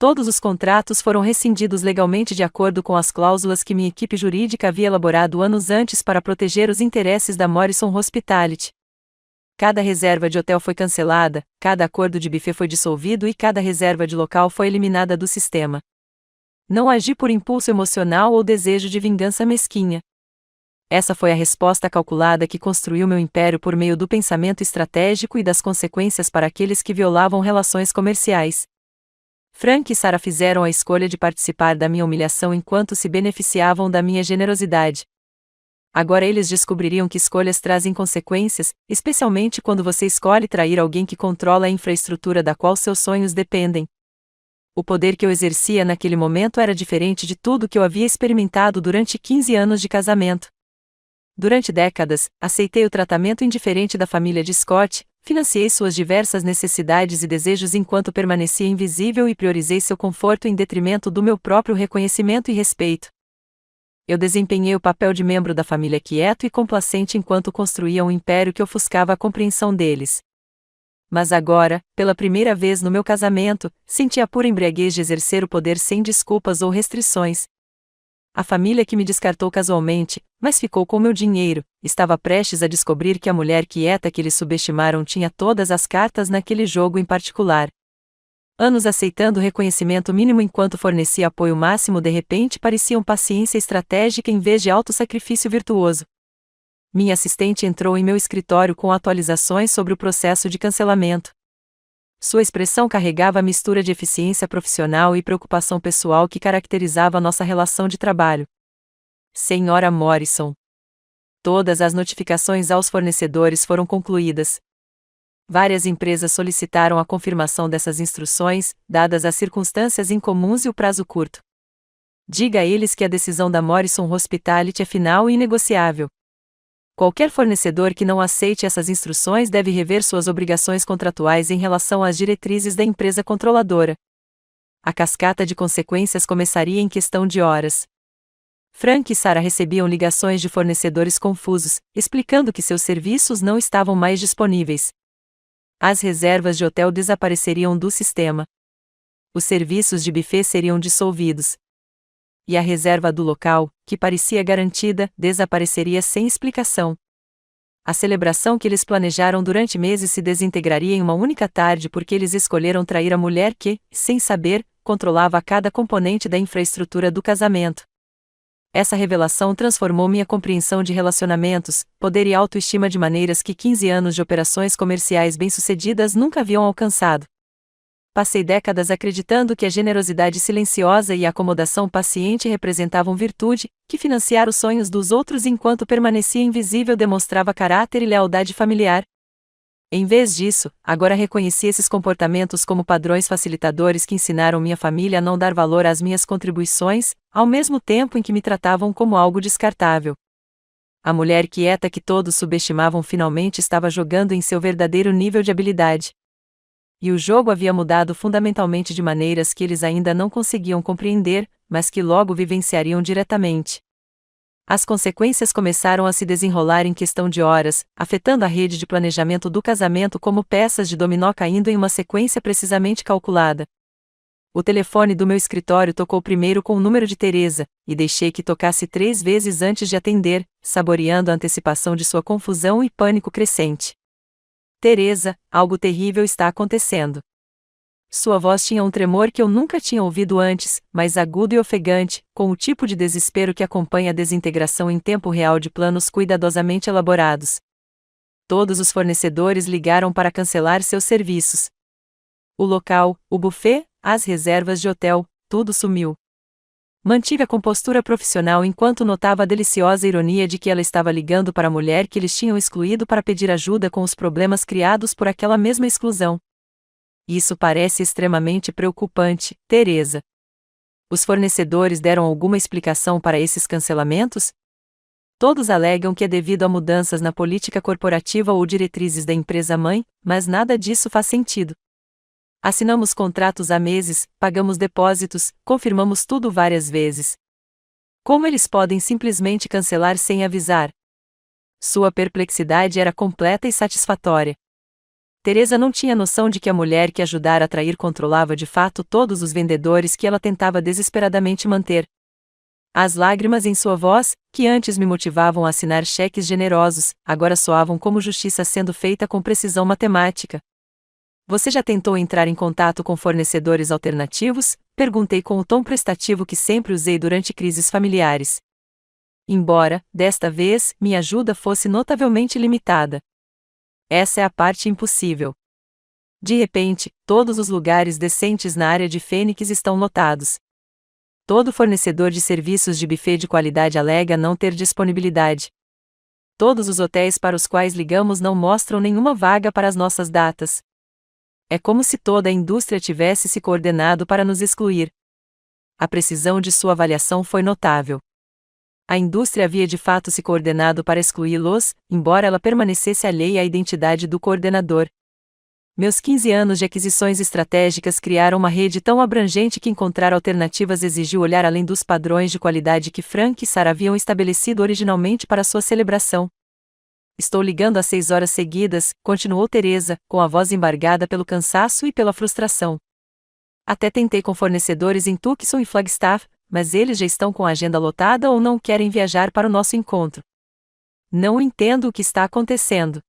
Todos os contratos foram rescindidos legalmente de acordo com as cláusulas que minha equipe jurídica havia elaborado anos antes para proteger os interesses da Morrison Hospitality. Cada reserva de hotel foi cancelada, cada acordo de buffet foi dissolvido e cada reserva de local foi eliminada do sistema. Não agi por impulso emocional ou desejo de vingança mesquinha. Essa foi a resposta calculada que construiu meu império por meio do pensamento estratégico e das consequências para aqueles que violavam relações comerciais. Frank e Sarah fizeram a escolha de participar da minha humilhação enquanto se beneficiavam da minha generosidade. Agora eles descobririam que escolhas trazem consequências, especialmente quando você escolhe trair alguém que controla a infraestrutura da qual seus sonhos dependem. O poder que eu exercia naquele momento era diferente de tudo que eu havia experimentado durante 15 anos de casamento. Durante décadas, aceitei o tratamento indiferente da família de Scott, financiei suas diversas necessidades e desejos enquanto permanecia invisível e priorizei seu conforto em detrimento do meu próprio reconhecimento e respeito. Eu desempenhei o papel de membro da família quieto e complacente enquanto construía um império que ofuscava a compreensão deles. Mas agora, pela primeira vez no meu casamento, senti a pura embriaguez de exercer o poder sem desculpas ou restrições. A família que me descartou casualmente, mas ficou com meu dinheiro, estava prestes a descobrir que a mulher quieta que eles subestimaram tinha todas as cartas naquele jogo em particular. Anos aceitando o reconhecimento mínimo enquanto fornecia apoio máximo de repente pareciam paciência estratégica em vez de autossacrifício virtuoso. Minha assistente entrou em meu escritório com atualizações sobre o processo de cancelamento. Sua expressão carregava a mistura de eficiência profissional e preocupação pessoal que caracterizava nossa relação de trabalho. Senhora Morrison. Todas as notificações aos fornecedores foram concluídas. Várias empresas solicitaram a confirmação dessas instruções, dadas as circunstâncias incomuns e o prazo curto. Diga a eles que a decisão da Morrison Hospitality é final e inegociável. Qualquer fornecedor que não aceite essas instruções deve rever suas obrigações contratuais em relação às diretrizes da empresa controladora. A cascata de consequências começaria em questão de horas. Frank e Sarah recebiam ligações de fornecedores confusos, explicando que seus serviços não estavam mais disponíveis. As reservas de hotel desapareceriam do sistema. Os serviços de buffet seriam dissolvidos. E a reserva do local, que parecia garantida, desapareceria sem explicação. A celebração que eles planejaram durante meses se desintegraria em uma única tarde porque eles escolheram trair a mulher que, sem saber, controlava cada componente da infraestrutura do casamento. Essa revelação transformou minha compreensão de relacionamentos, poder e autoestima de maneiras que 15 anos de operações comerciais bem-sucedidas nunca haviam alcançado. Passei décadas acreditando que a generosidade silenciosa e a acomodação paciente representavam virtude, que financiar os sonhos dos outros enquanto permanecia invisível demonstrava caráter e lealdade familiar. Em vez disso, agora reconheci esses comportamentos como padrões facilitadores que ensinaram minha família a não dar valor às minhas contribuições, ao mesmo tempo em que me tratavam como algo descartável. A mulher quieta que todos subestimavam finalmente estava jogando em seu verdadeiro nível de habilidade. E o jogo havia mudado fundamentalmente de maneiras que eles ainda não conseguiam compreender, mas que logo vivenciariam diretamente. As consequências começaram a se desenrolar em questão de horas, afetando a rede de planejamento do casamento como peças de dominó caindo em uma sequência precisamente calculada. O telefone do meu escritório tocou primeiro com o número de Teresa, e deixei que tocasse 3 vezes antes de atender, saboreando a antecipação de sua confusão e pânico crescente. Teresa, algo terrível está acontecendo. Sua voz tinha um tremor que eu nunca tinha ouvido antes, mais agudo e ofegante, com o tipo de desespero que acompanha a desintegração em tempo real de planos cuidadosamente elaborados. Todos os fornecedores ligaram para cancelar seus serviços. O local, o buffet, as reservas de hotel, tudo sumiu. Mantive a compostura profissional enquanto notava a deliciosa ironia de que ela estava ligando para a mulher que eles tinham excluído para pedir ajuda com os problemas criados por aquela mesma exclusão. Isso parece extremamente preocupante, Teresa. Os fornecedores deram alguma explicação para esses cancelamentos? Todos alegam que é devido a mudanças na política corporativa ou diretrizes da empresa-mãe, mas nada disso faz sentido. Assinamos contratos há meses, pagamos depósitos, confirmamos tudo várias vezes. Como eles podem simplesmente cancelar sem avisar? Sua perplexidade era completa e satisfatória. Teresa não tinha noção de que a mulher que ajudara a trair controlava de fato todos os vendedores que ela tentava desesperadamente manter. As lágrimas em sua voz, que antes me motivavam a assinar cheques generosos, agora soavam como justiça sendo feita com precisão matemática. Você já tentou entrar em contato com fornecedores alternativos? Perguntei com o tom prestativo que sempre usei durante crises familiares. Embora, desta vez, minha ajuda fosse notavelmente limitada. Essa é a parte impossível. De repente, todos os lugares decentes na área de Fênix estão lotados. Todo fornecedor de serviços de buffet de qualidade alega não ter disponibilidade. Todos os hotéis para os quais ligamos não mostram nenhuma vaga para as nossas datas. É como se toda a indústria tivesse se coordenado para nos excluir. A precisão de sua avaliação foi notável. A indústria havia de fato se coordenado para excluí-los, embora ela permanecesse alheia à identidade do coordenador. Meus 15 anos de aquisições estratégicas criaram uma rede tão abrangente que encontrar alternativas exigiu olhar além dos padrões de qualidade que Frank e Sarah haviam estabelecido originalmente para sua celebração. Estou ligando há 6 horas seguidas, continuou Teresa, com a voz embargada pelo cansaço e pela frustração. Até tentei com fornecedores em Tucson e Flagstaff, mas eles já estão com a agenda lotada ou não querem viajar para o nosso encontro. Não entendo o que está acontecendo.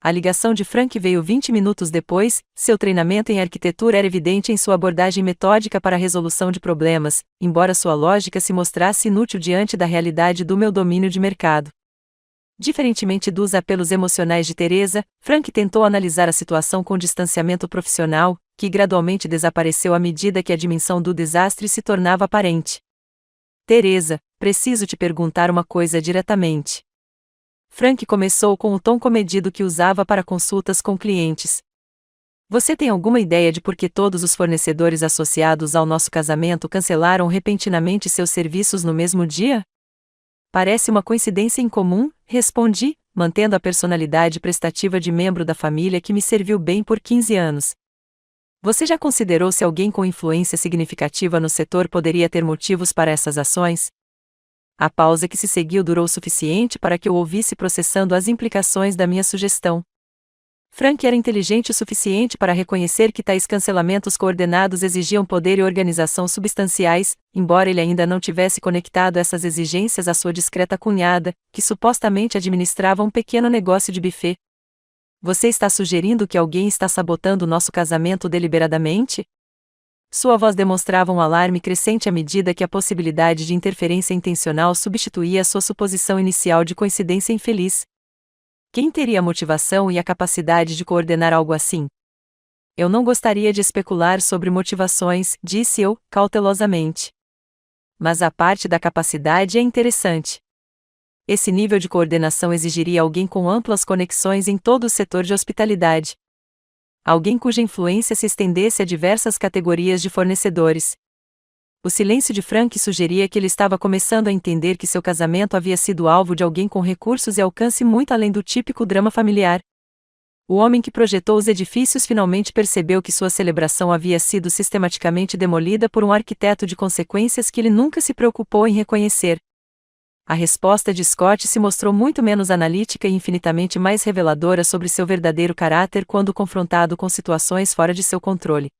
A ligação de Frank veio 20 minutos depois, seu treinamento em arquitetura era evidente em sua abordagem metódica para a resolução de problemas, embora sua lógica se mostrasse inútil diante da realidade do meu domínio de mercado. Diferentemente dos apelos emocionais de Teresa, Frank tentou analisar a situação com distanciamento profissional, que gradualmente desapareceu à medida que a dimensão do desastre se tornava aparente. Teresa, preciso te perguntar uma coisa diretamente. Frank começou com o tom comedido que usava para consultas com clientes. Você tem alguma ideia de por que todos os fornecedores associados ao nosso casamento cancelaram repentinamente seus serviços no mesmo dia? Parece uma coincidência incomum, respondi, mantendo a personalidade prestativa de membro da família que me serviu bem por 15 anos. Você já considerou se alguém com influência significativa no setor poderia ter motivos para essas ações? A pausa que se seguiu durou o suficiente para que eu ouvisse processando as implicações da minha sugestão. Frank era inteligente o suficiente para reconhecer que tais cancelamentos coordenados exigiam poder e organização substanciais, embora ele ainda não tivesse conectado essas exigências à sua discreta cunhada, que supostamente administrava um pequeno negócio de buffet. Você está sugerindo que alguém está sabotando nosso casamento deliberadamente? Sua voz demonstrava um alarme crescente à medida que a possibilidade de interferência intencional substituía a sua suposição inicial de coincidência infeliz. Quem teria a motivação e a capacidade de coordenar algo assim? Eu não gostaria de especular sobre motivações, disse eu, cautelosamente. Mas a parte da capacidade é interessante. Esse nível de coordenação exigiria alguém com amplas conexões em todo o setor de hospitalidade. Alguém cuja influência se estendesse a diversas categorias de fornecedores. O silêncio de Frank sugeria que ele estava começando a entender que seu casamento havia sido alvo de alguém com recursos e alcance muito além do típico drama familiar. O homem que projetou os edifícios finalmente percebeu que sua celebração havia sido sistematicamente demolida por um arquiteto de consequências que ele nunca se preocupou em reconhecer. A resposta de Scott se mostrou muito menos analítica e infinitamente mais reveladora sobre seu verdadeiro caráter quando confrontado com situações fora de seu controle.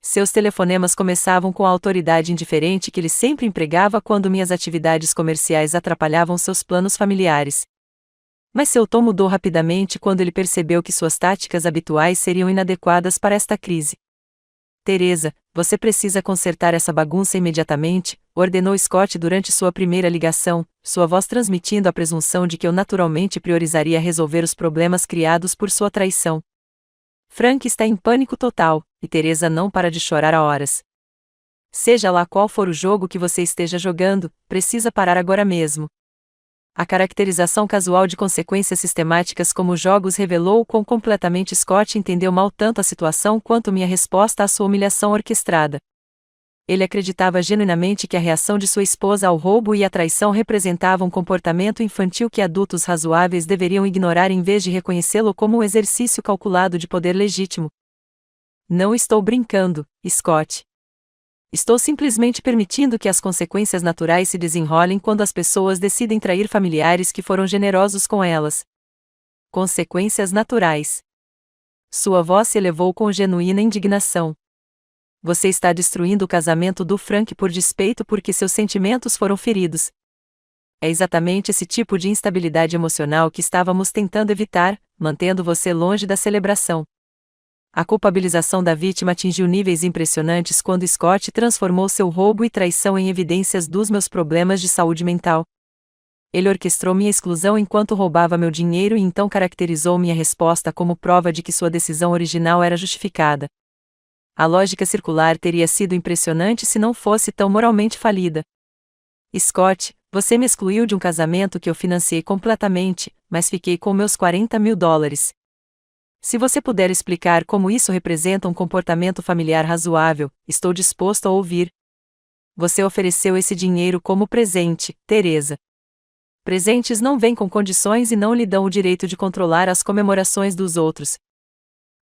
Seus telefonemas começavam com a autoridade indiferente que ele sempre empregava quando minhas atividades comerciais atrapalhavam seus planos familiares. Mas seu tom mudou rapidamente quando ele percebeu que suas táticas habituais seriam inadequadas para esta crise. Teresa, você precisa consertar essa bagunça imediatamente, ordenou Scott durante sua primeira ligação, sua voz transmitindo a presunção de que eu naturalmente priorizaria resolver os problemas criados por sua traição. Frank está em pânico total, e Teresa não para de chorar há horas. Seja lá qual for o jogo que você esteja jogando, precisa parar agora mesmo. A caracterização casual de consequências sistemáticas como jogos revelou quão completamente Scott entendeu mal tanto a situação quanto minha resposta à sua humilhação orquestrada. Ele acreditava genuinamente que a reação de sua esposa ao roubo e à traição representava um comportamento infantil que adultos razoáveis deveriam ignorar em vez de reconhecê-lo como um exercício calculado de poder legítimo. Não estou brincando, Scott. Estou simplesmente permitindo que as consequências naturais se desenrolem quando as pessoas decidem trair familiares que foram generosos com elas. Consequências naturais. Sua voz se elevou com genuína indignação. Você está destruindo o casamento do Frank por despeito porque seus sentimentos foram feridos. É exatamente esse tipo de instabilidade emocional que estávamos tentando evitar, mantendo você longe da celebração. A culpabilização da vítima atingiu níveis impressionantes quando Scott transformou seu roubo e traição em evidências dos meus problemas de saúde mental. Ele orquestrou minha exclusão enquanto roubava meu dinheiro e então caracterizou minha resposta como prova de que sua decisão original era justificada. A lógica circular teria sido impressionante se não fosse tão moralmente falida. Scott, você me excluiu de um casamento que eu financiei completamente, mas fiquei com meus $40.000. Se você puder explicar como isso representa um comportamento familiar razoável, estou disposto a ouvir. Você ofereceu esse dinheiro como presente, Teresa. Presentes não vêm com condições e não lhe dão o direito de controlar as comemorações dos outros.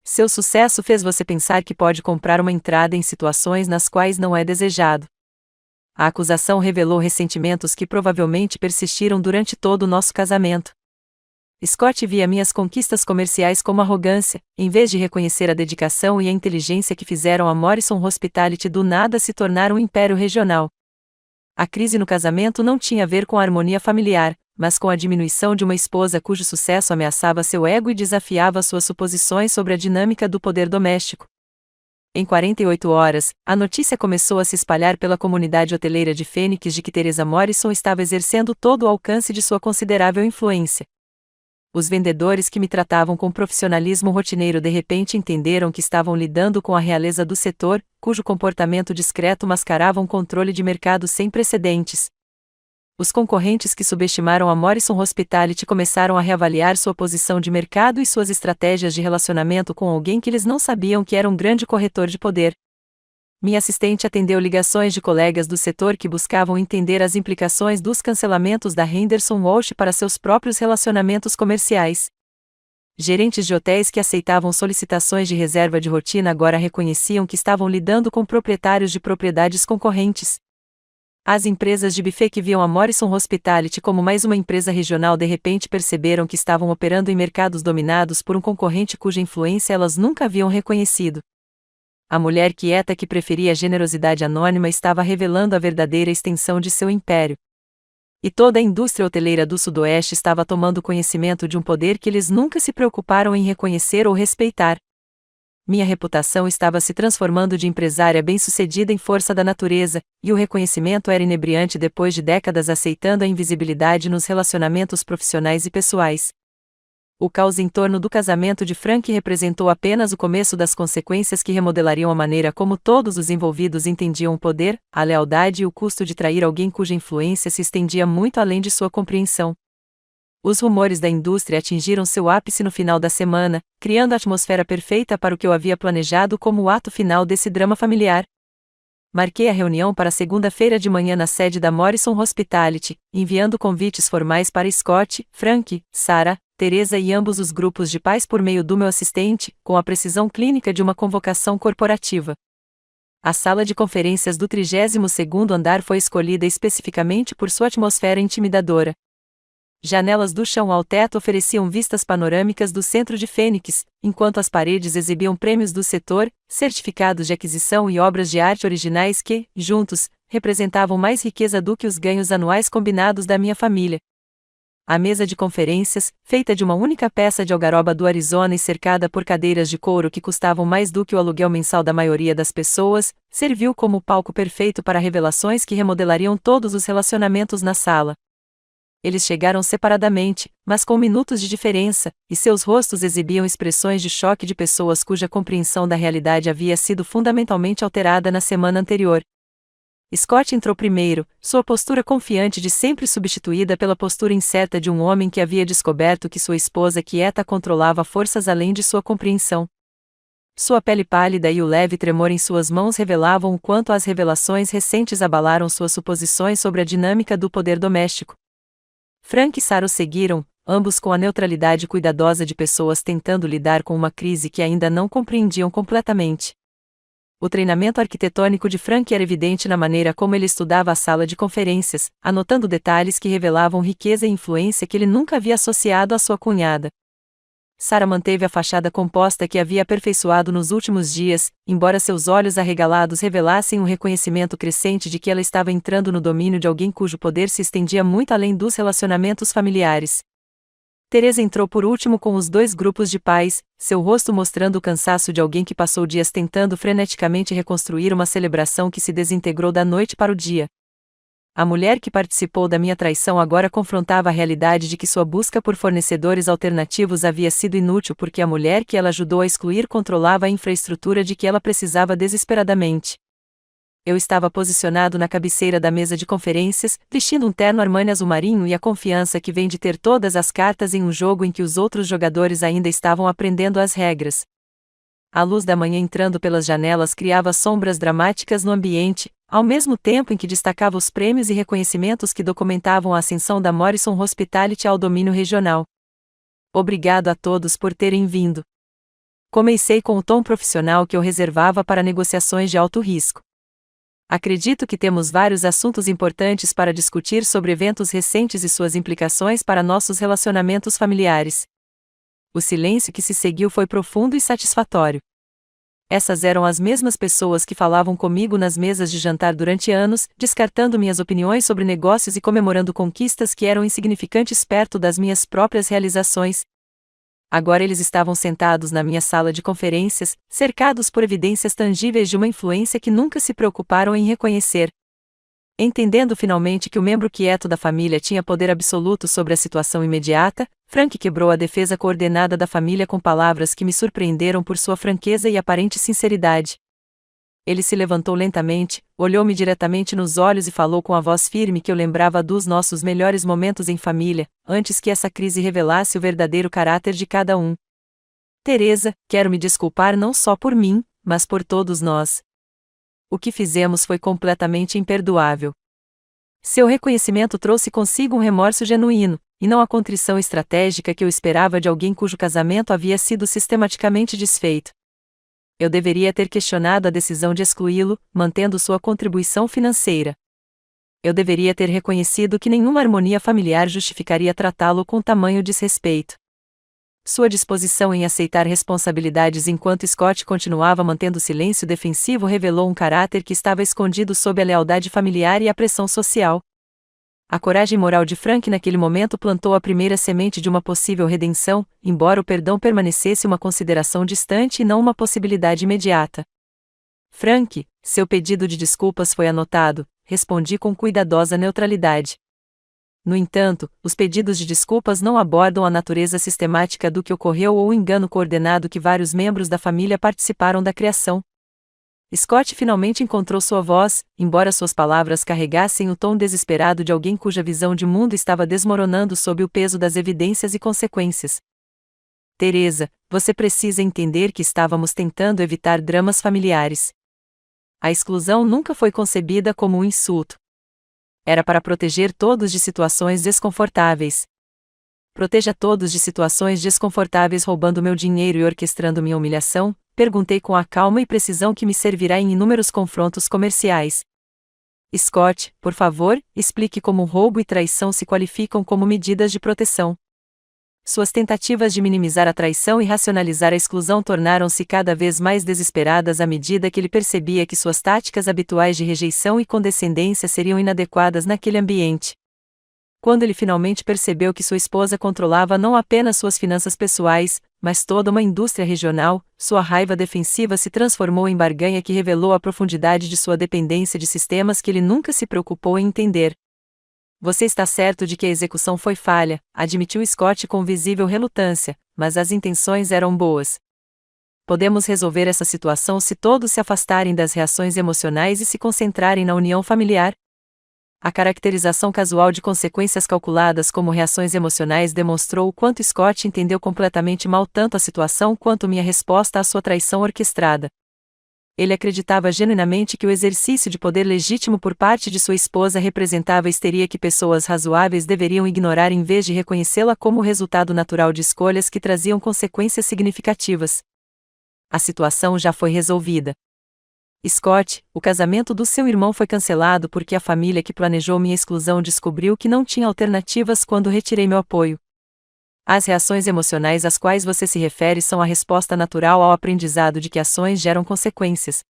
Seu sucesso fez você pensar que pode comprar uma entrada em situações nas quais não é desejado. A acusação revelou ressentimentos que provavelmente persistiram durante todo o nosso casamento. Scott via minhas conquistas comerciais como arrogância, em vez de reconhecer a dedicação e a inteligência que fizeram a Morrison Hospitality do nada se tornar um império regional. A crise no casamento não tinha a ver com a harmonia familiar, mas com a diminuição de uma esposa cujo sucesso ameaçava seu ego e desafiava suas suposições sobre a dinâmica do poder doméstico. Em 48 horas, a notícia começou a se espalhar pela comunidade hoteleira de Fênix de que Teresa Morrison estava exercendo todo o alcance de sua considerável influência. Os vendedores que me tratavam com profissionalismo rotineiro de repente entenderam que estavam lidando com a realeza do setor, cujo comportamento discreto mascarava um controle de mercado sem precedentes. Os concorrentes que subestimaram a Morrison Hospitality começaram a reavaliar sua posição de mercado e suas estratégias de relacionamento com alguém que eles não sabiam que era um grande corretor de poder. Minha assistente atendeu ligações de colegas do setor que buscavam entender as implicações dos cancelamentos da Henderson Walsh para seus próprios relacionamentos comerciais. Gerentes de hotéis que aceitavam solicitações de reserva de rotina agora reconheciam que estavam lidando com proprietários de propriedades concorrentes. As empresas de buffet que viam a Morrison Hospitality como mais uma empresa regional de repente perceberam que estavam operando em mercados dominados por um concorrente cuja influência elas nunca haviam reconhecido. A mulher quieta que preferia a generosidade anônima estava revelando a verdadeira extensão de seu império. E toda a indústria hoteleira do Sudoeste estava tomando conhecimento de um poder que eles nunca se preocuparam em reconhecer ou respeitar. Minha reputação estava se transformando de empresária bem-sucedida em força da natureza, e o reconhecimento era inebriante depois de décadas aceitando a invisibilidade nos relacionamentos profissionais e pessoais. O caos em torno do casamento de Frank representou apenas o começo das consequências que remodelariam a maneira como todos os envolvidos entendiam o poder, a lealdade e o custo de trair alguém cuja influência se estendia muito além de sua compreensão. Os rumores da indústria atingiram seu ápice no final da semana, criando a atmosfera perfeita para o que eu havia planejado como o ato final desse drama familiar. Marquei a reunião para segunda-feira de manhã na sede da Morrison Hospitality, enviando convites formais para Scott, Frank, Sarah, Teresa e ambos os grupos de pais por meio do meu assistente, com a precisão clínica de uma convocação corporativa. A sala de conferências do 32º andar foi escolhida especificamente por sua atmosfera intimidadora. Janelas do chão ao teto ofereciam vistas panorâmicas do centro de Phoenix, enquanto as paredes exibiam prêmios do setor, certificados de aquisição e obras de arte originais que, juntos, representavam mais riqueza do que os ganhos anuais combinados da minha família. A mesa de conferências, feita de uma única peça de algaroba do Arizona e cercada por cadeiras de couro que custavam mais do que o aluguel mensal da maioria das pessoas, serviu como o palco perfeito para revelações que remodelariam todos os relacionamentos na sala. Eles chegaram separadamente, mas com minutos de diferença, e seus rostos exibiam expressões de choque de pessoas cuja compreensão da realidade havia sido fundamentalmente alterada na semana anterior. Scott entrou primeiro, sua postura confiante de sempre substituída pela postura incerta de um homem que havia descoberto que sua esposa quieta controlava forças além de sua compreensão. Sua pele pálida e o leve tremor em suas mãos revelavam o quanto as revelações recentes abalaram suas suposições sobre a dinâmica do poder doméstico. Frank e Sarah o seguiram, ambos com a neutralidade cuidadosa de pessoas tentando lidar com uma crise que ainda não compreendiam completamente. O treinamento arquitetônico de Frank era evidente na maneira como ele estudava a sala de conferências, anotando detalhes que revelavam riqueza e influência que ele nunca havia associado à sua cunhada. Sarah manteve a fachada composta que havia aperfeiçoado nos últimos dias, embora seus olhos arregalados revelassem um reconhecimento crescente de que ela estava entrando no domínio de alguém cujo poder se estendia muito além dos relacionamentos familiares. Teresa entrou por último com os dois grupos de pais, seu rosto mostrando o cansaço de alguém que passou dias tentando freneticamente reconstruir uma celebração que se desintegrou da noite para o dia. A mulher que participou da minha traição agora confrontava a realidade de que sua busca por fornecedores alternativos havia sido inútil porque a mulher que ela ajudou a excluir controlava a infraestrutura de que ela precisava desesperadamente. Eu estava posicionado na cabeceira da mesa de conferências, vestindo um terno Armani azul marinho e a confiança que vem de ter todas as cartas em um jogo em que os outros jogadores ainda estavam aprendendo as regras. A luz da manhã entrando pelas janelas criava sombras dramáticas no ambiente, ao mesmo tempo em que destacava os prêmios e reconhecimentos que documentavam a ascensão da Morrison Hospitality ao domínio regional. Obrigado a todos por terem vindo. Comecei com o tom profissional que eu reservava para negociações de alto risco. Acredito que temos vários assuntos importantes para discutir sobre eventos recentes e suas implicações para nossos relacionamentos familiares. O silêncio que se seguiu foi profundo e satisfatório. Essas eram as mesmas pessoas que falavam comigo nas mesas de jantar durante anos, descartando minhas opiniões sobre negócios e comemorando conquistas que eram insignificantes perto das minhas próprias realizações. Agora eles estavam sentados na minha sala de conferências, cercados por evidências tangíveis de uma influência que nunca se preocuparam em reconhecer. Entendendo finalmente que o membro quieto da família tinha poder absoluto sobre a situação imediata, Frank quebrou a defesa coordenada da família com palavras que me surpreenderam por sua franqueza e aparente sinceridade. Ele se levantou lentamente, olhou-me diretamente nos olhos e falou com a voz firme que eu lembrava dos nossos melhores momentos em família, antes que essa crise revelasse o verdadeiro caráter de cada um. Teresa, quero me desculpar não só por mim, mas por todos nós. O que fizemos foi completamente imperdoável. Seu reconhecimento trouxe consigo um remorso genuíno, e não a contrição estratégica que eu esperava de alguém cujo casamento havia sido sistematicamente desfeito. Eu deveria ter questionado a decisão de excluí-lo, mantendo sua contribuição financeira. Eu deveria ter reconhecido que nenhuma harmonia familiar justificaria tratá-lo com tamanho desrespeito. Sua disposição em aceitar responsabilidades enquanto Scott continuava mantendo silêncio defensivo revelou um caráter que estava escondido sob a lealdade familiar e a pressão social. A coragem moral de Frank naquele momento plantou a primeira semente de uma possível redenção, embora o perdão permanecesse uma consideração distante e não uma possibilidade imediata. Frank, seu pedido de desculpas foi anotado, respondi com cuidadosa neutralidade. No entanto, os pedidos de desculpas não abordam a natureza sistemática do que ocorreu ou o engano coordenado que vários membros da família participaram da criação. Scott finalmente encontrou sua voz, embora suas palavras carregassem o tom desesperado de alguém cuja visão de mundo estava desmoronando sob o peso das evidências e consequências. Teresa, você precisa entender que estávamos tentando evitar dramas familiares. A exclusão nunca foi concebida como um insulto. Era para proteger todos de situações desconfortáveis. Proteja todos de situações desconfortáveis roubando meu dinheiro e orquestrando minha humilhação? Perguntei com a calma e precisão que me servirá em inúmeros confrontos comerciais. Scott, por favor, explique como roubo e traição se qualificam como medidas de proteção. Suas tentativas de minimizar a traição e racionalizar a exclusão tornaram-se cada vez mais desesperadas à medida que ele percebia que suas táticas habituais de rejeição e condescendência seriam inadequadas naquele ambiente. Quando ele finalmente percebeu que sua esposa controlava não apenas suas finanças pessoais, mas toda uma indústria regional, sua raiva defensiva se transformou em barganha que revelou a profundidade de sua dependência de sistemas que ele nunca se preocupou em entender. Você está certo de que a execução foi falha, admitiu Scott com visível relutância, mas as intenções eram boas. Podemos resolver essa situação se todos se afastarem das reações emocionais e se concentrarem na união familiar? A caracterização casual de consequências calculadas como reações emocionais demonstrou o quanto Scott entendeu completamente mal tanto a situação quanto minha resposta à sua traição orquestrada. Ele acreditava genuinamente que o exercício de poder legítimo por parte de sua esposa representava a histeria que pessoas razoáveis deveriam ignorar em vez de reconhecê-la como o resultado natural de escolhas que traziam consequências significativas. A situação já foi resolvida. Scott, o casamento do seu irmão foi cancelado porque a família que planejou minha exclusão descobriu que não tinha alternativas quando retirei meu apoio. As reações emocionais às quais você se refere são a resposta natural ao aprendizado de que ações geram consequências.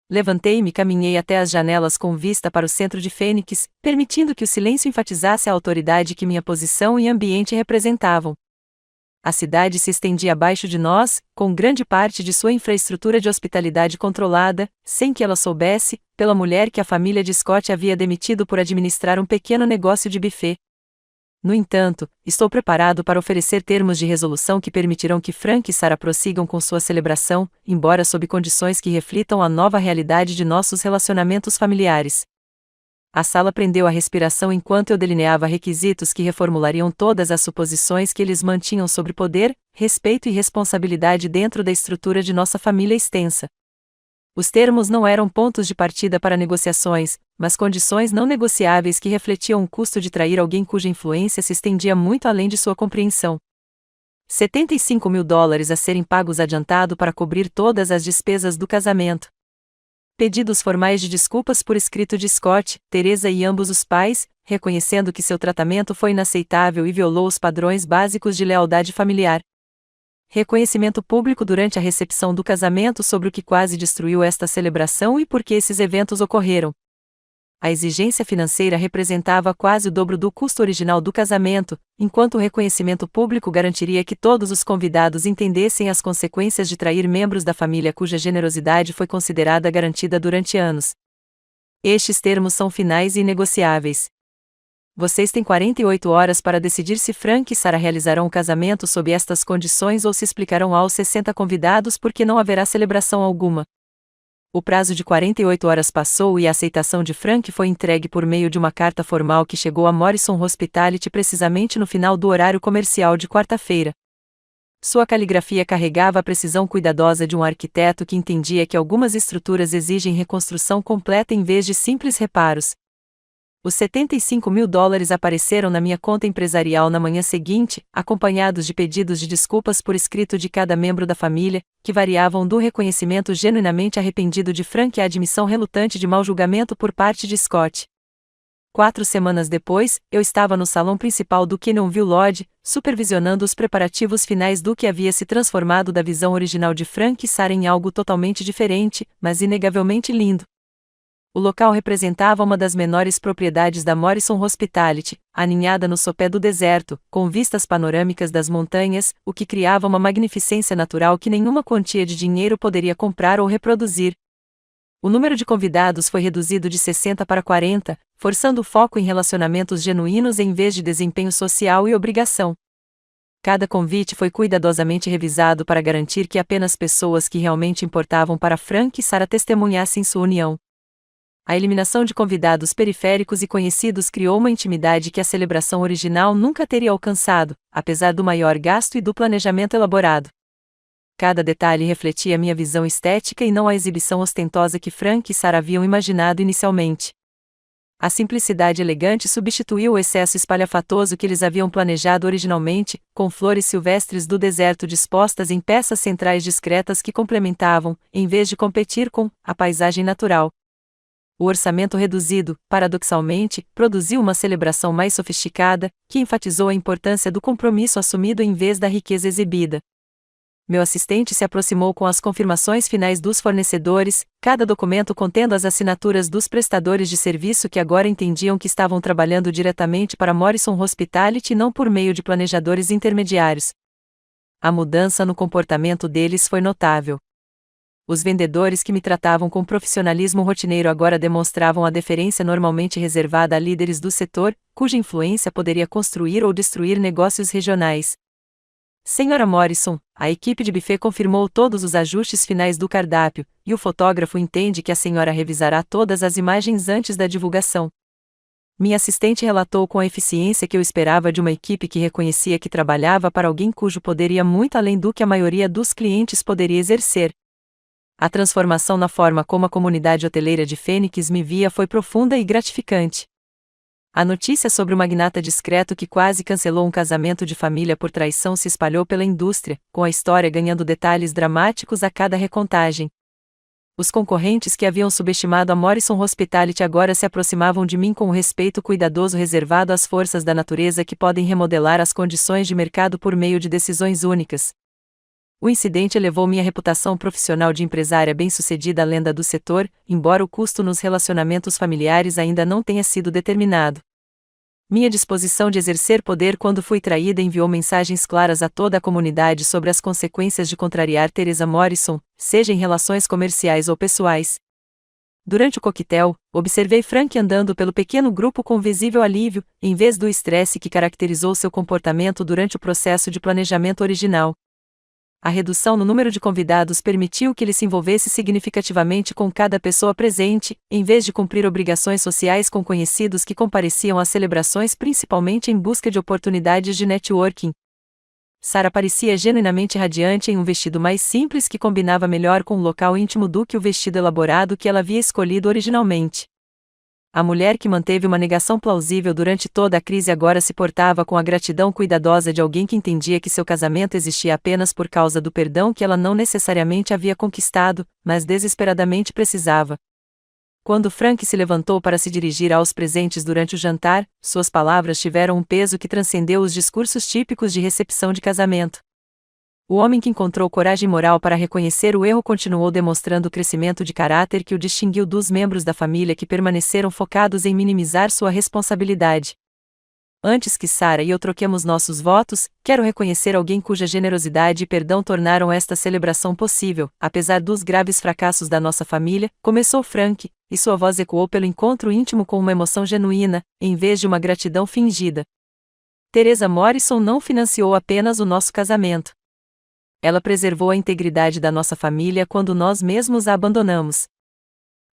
Levantei-me e caminhei até as janelas com vista para o centro de Fênix, permitindo que o silêncio enfatizasse a autoridade que minha posição e ambiente representavam. A cidade se estendia abaixo de nós, com grande parte de sua infraestrutura de hospitalidade controlada, sem que ela soubesse, pela mulher que a família de Scott havia demitido por administrar um pequeno negócio de buffet. No entanto, estou preparado para oferecer termos de resolução que permitirão que Frank e Sarah prossigam com sua celebração, embora sob condições que reflitam a nova realidade de nossos relacionamentos familiares. A sala prendeu a respiração enquanto eu delineava requisitos que reformulariam todas as suposições que eles mantinham sobre poder, respeito e responsabilidade dentro da estrutura de nossa família extensa. Os termos não eram pontos de partida para negociações, mas condições não negociáveis que refletiam o custo de trair alguém cuja influência se estendia muito além de sua compreensão. $75.000 a serem pagos adiantado para cobrir todas as despesas do casamento. Pedidos formais de desculpas por escrito de Scott, Teresa e ambos os pais, reconhecendo que seu tratamento foi inaceitável e violou os padrões básicos de lealdade familiar. Reconhecimento público durante a recepção do casamento sobre o que quase destruiu esta celebração e por que esses eventos ocorreram. A exigência financeira representava quase o dobro do custo original do casamento, enquanto o reconhecimento público garantiria que todos os convidados entendessem as consequências de trair membros da família cuja generosidade foi considerada garantida durante anos. Estes termos são finais e inegociáveis. Vocês têm 48 horas para decidir se Frank e Sarah realizarão o casamento sob estas condições ou se explicarão aos 60 convidados por que não haverá celebração alguma. O prazo de 48 horas passou e a aceitação de Frank foi entregue por meio de uma carta formal que chegou a Morrison Hospitality precisamente no final do horário comercial de quarta-feira. Sua caligrafia carregava a precisão cuidadosa de um arquiteto que entendia que algumas estruturas exigem reconstrução completa em vez de simples reparos. Os $75.000 apareceram na minha conta empresarial na manhã seguinte, acompanhados de pedidos de desculpas por escrito de cada membro da família, que variavam do reconhecimento genuinamente arrependido de Frank à admissão relutante de mau julgamento por parte de Scott. 4 semanas depois, eu estava no salão principal do Canyonville Lodge, supervisionando os preparativos finais do que havia se transformado da visão original de Frank e Sarah em algo totalmente diferente, mas inegavelmente lindo. O local representava uma das menores propriedades da Morrison Hospitality, aninhada no sopé do deserto, com vistas panorâmicas das montanhas, o que criava uma magnificência natural que nenhuma quantia de dinheiro poderia comprar ou reproduzir. O número de convidados foi reduzido de 60 para 40, forçando o foco em relacionamentos genuínos em vez de desempenho social e obrigação. Cada convite foi cuidadosamente revisado para garantir que apenas pessoas que realmente importavam para Frank e Sarah testemunhassem sua união. A eliminação de convidados periféricos e conhecidos criou uma intimidade que a celebração original nunca teria alcançado, apesar do maior gasto e do planejamento elaborado. Cada detalhe refletia minha visão estética e não a exibição ostentosa que Frank e Sarah haviam imaginado inicialmente. A simplicidade elegante substituiu o excesso espalhafatoso que eles haviam planejado originalmente, com flores silvestres do deserto dispostas em peças centrais discretas que complementavam, em vez de competir com, a paisagem natural. O orçamento reduzido, paradoxalmente, produziu uma celebração mais sofisticada, que enfatizou a importância do compromisso assumido em vez da riqueza exibida. Meu assistente se aproximou com as confirmações finais dos fornecedores, cada documento contendo as assinaturas dos prestadores de serviço que agora entendiam que estavam trabalhando diretamente para Morrison Hospitality e não por meio de planejadores intermediários. A mudança no comportamento deles foi notável. Os vendedores que me tratavam com profissionalismo rotineiro agora demonstravam a deferência normalmente reservada a líderes do setor, cuja influência poderia construir ou destruir negócios regionais. Senhora Morrison, a equipe de buffet confirmou todos os ajustes finais do cardápio, e o fotógrafo entende que a senhora revisará todas as imagens antes da divulgação. Minha assistente relatou com a eficiência que eu esperava de uma equipe que reconhecia que trabalhava para alguém cujo poder ia muito além do que a maioria dos clientes poderia exercer. A transformação na forma como a comunidade hoteleira de Phoenix me via foi profunda e gratificante. A notícia sobre o magnata discreto que quase cancelou um casamento de família por traição se espalhou pela indústria, com a história ganhando detalhes dramáticos a cada recontagem. Os concorrentes que haviam subestimado a Morrison Hospitality agora se aproximavam de mim com o respeito cuidadoso reservado às forças da natureza que podem remodelar as condições de mercado por meio de decisões únicas. O incidente elevou minha reputação profissional de empresária bem-sucedida à lenda do setor, embora o custo nos relacionamentos familiares ainda não tenha sido determinado. Minha disposição de exercer poder quando fui traída enviou mensagens claras a toda a comunidade sobre as consequências de contrariar Teresa Morrison, seja em relações comerciais ou pessoais. Durante o coquetel, observei Frank andando pelo pequeno grupo com visível alívio, em vez do estresse que caracterizou seu comportamento durante o processo de planejamento original. A redução no número de convidados permitiu que ele se envolvesse significativamente com cada pessoa presente, em vez de cumprir obrigações sociais com conhecidos que compareciam às celebrações principalmente em busca de oportunidades de networking. Sarah parecia genuinamente radiante em um vestido mais simples que combinava melhor com o local íntimo do que o vestido elaborado que ela havia escolhido originalmente. A mulher que manteve uma negação plausível durante toda a crise agora se portava com a gratidão cuidadosa de alguém que entendia que seu casamento existia apenas por causa do perdão que ela não necessariamente havia conquistado, mas desesperadamente precisava. Quando Frank se levantou para se dirigir aos presentes durante o jantar, suas palavras tiveram um peso que transcendeu os discursos típicos de recepção de casamento. O homem que encontrou coragem moral para reconhecer o erro continuou demonstrando o crescimento de caráter que o distinguiu dos membros da família que permaneceram focados em minimizar sua responsabilidade. Antes que Sarah e eu troquemos nossos votos, quero reconhecer alguém cuja generosidade e perdão tornaram esta celebração possível, apesar dos graves fracassos da nossa família, começou Frank, e sua voz ecoou pelo encontro íntimo com uma emoção genuína, em vez de uma gratidão fingida. Teresa Morrison não financiou apenas o nosso casamento. Ela preservou a integridade da nossa família quando nós mesmos a abandonamos.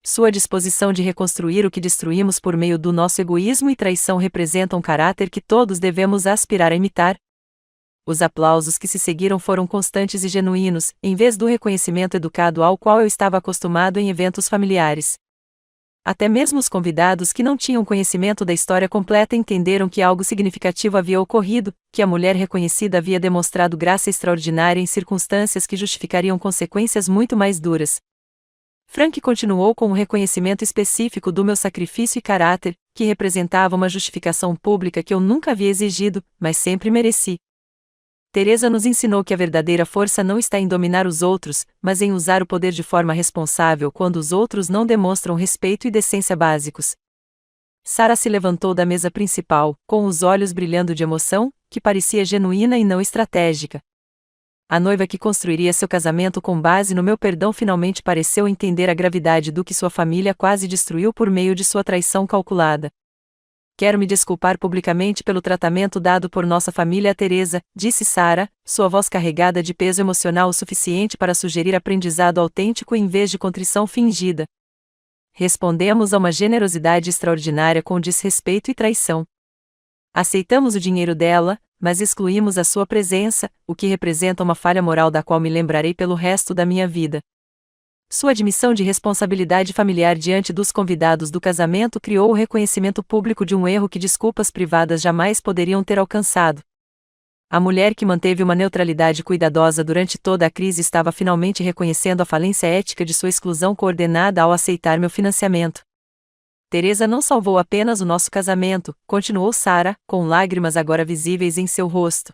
Sua disposição de reconstruir o que destruímos por meio do nosso egoísmo e traição representa um caráter que todos devemos aspirar a imitar. Os aplausos que se seguiram foram constantes e genuínos, em vez do reconhecimento educado ao qual eu estava acostumado em eventos familiares. Até mesmo os convidados que não tinham conhecimento da história completa entenderam que algo significativo havia ocorrido, que a mulher reconhecida havia demonstrado graça extraordinária em circunstâncias que justificariam consequências muito mais duras. Frank continuou com um reconhecimento específico do meu sacrifício e caráter, que representava uma justificação pública que eu nunca havia exigido, mas sempre mereci. Teresa nos ensinou que a verdadeira força não está em dominar os outros, mas em usar o poder de forma responsável quando os outros não demonstram respeito e decência básicos. Sarah se levantou da mesa principal, com os olhos brilhando de emoção, que parecia genuína e não estratégica. A noiva que construiria seu casamento com base no meu perdão finalmente pareceu entender a gravidade do que sua família quase destruiu por meio de sua traição calculada. Quero me desculpar publicamente pelo tratamento dado por nossa família a Teresa, disse Sarah, sua voz carregada de peso emocional o suficiente para sugerir aprendizado autêntico em vez de contrição fingida. Respondemos a uma generosidade extraordinária com desrespeito e traição. Aceitamos o dinheiro dela, mas excluímos a sua presença, o que representa uma falha moral da qual me lembrarei pelo resto da minha vida. Sua admissão de responsabilidade familiar diante dos convidados do casamento criou o reconhecimento público de um erro que desculpas privadas jamais poderiam ter alcançado. A mulher que manteve uma neutralidade cuidadosa durante toda a crise estava finalmente reconhecendo a falência ética de sua exclusão coordenada ao aceitar meu financiamento. Teresa não salvou apenas o nosso casamento, continuou Sarah, com lágrimas agora visíveis em seu rosto.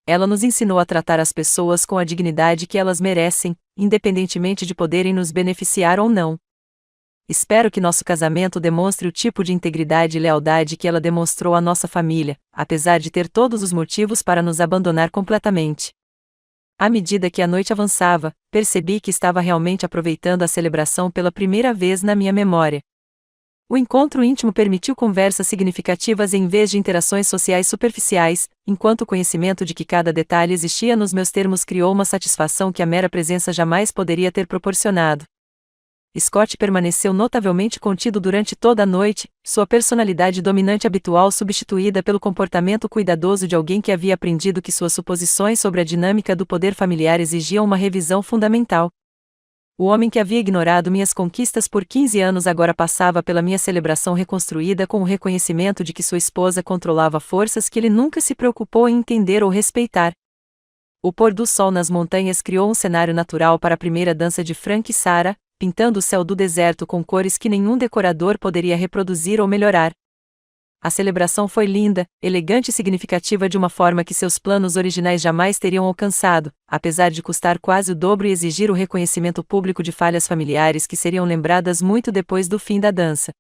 Ela nos ensinou a tratar as pessoas com a dignidade que elas merecem, independentemente de poderem nos beneficiar ou não. Espero que nosso casamento demonstre o tipo de integridade e lealdade que ela demonstrou à nossa família, apesar de ter todos os motivos para nos abandonar completamente. À medida que a noite avançava, percebi que estava realmente aproveitando a celebração pela primeira vez na minha memória. O encontro íntimo permitiu conversas significativas em vez de interações sociais superficiais, enquanto o conhecimento de que cada detalhe existia nos meus termos criou uma satisfação que a mera presença jamais poderia ter proporcionado. Scott permaneceu notavelmente contido durante toda a noite, sua personalidade dominante habitual substituída pelo comportamento cuidadoso de alguém que havia aprendido que suas suposições sobre a dinâmica do poder familiar exigiam uma revisão fundamental. O homem que havia ignorado minhas conquistas por 15 anos agora passava pela minha celebração reconstruída com o reconhecimento de que sua esposa controlava forças que ele nunca se preocupou em entender ou respeitar. O pôr do sol nas montanhas criou um cenário natural para a primeira dança de Frank e Sarah, pintando o céu do deserto com cores que nenhum decorador poderia reproduzir ou melhorar. A celebração foi linda, elegante e significativa de uma forma que seus planos originais jamais teriam alcançado, apesar de custar quase o dobro e exigir o reconhecimento público de falhas familiares que seriam lembradas muito depois do fim da dança.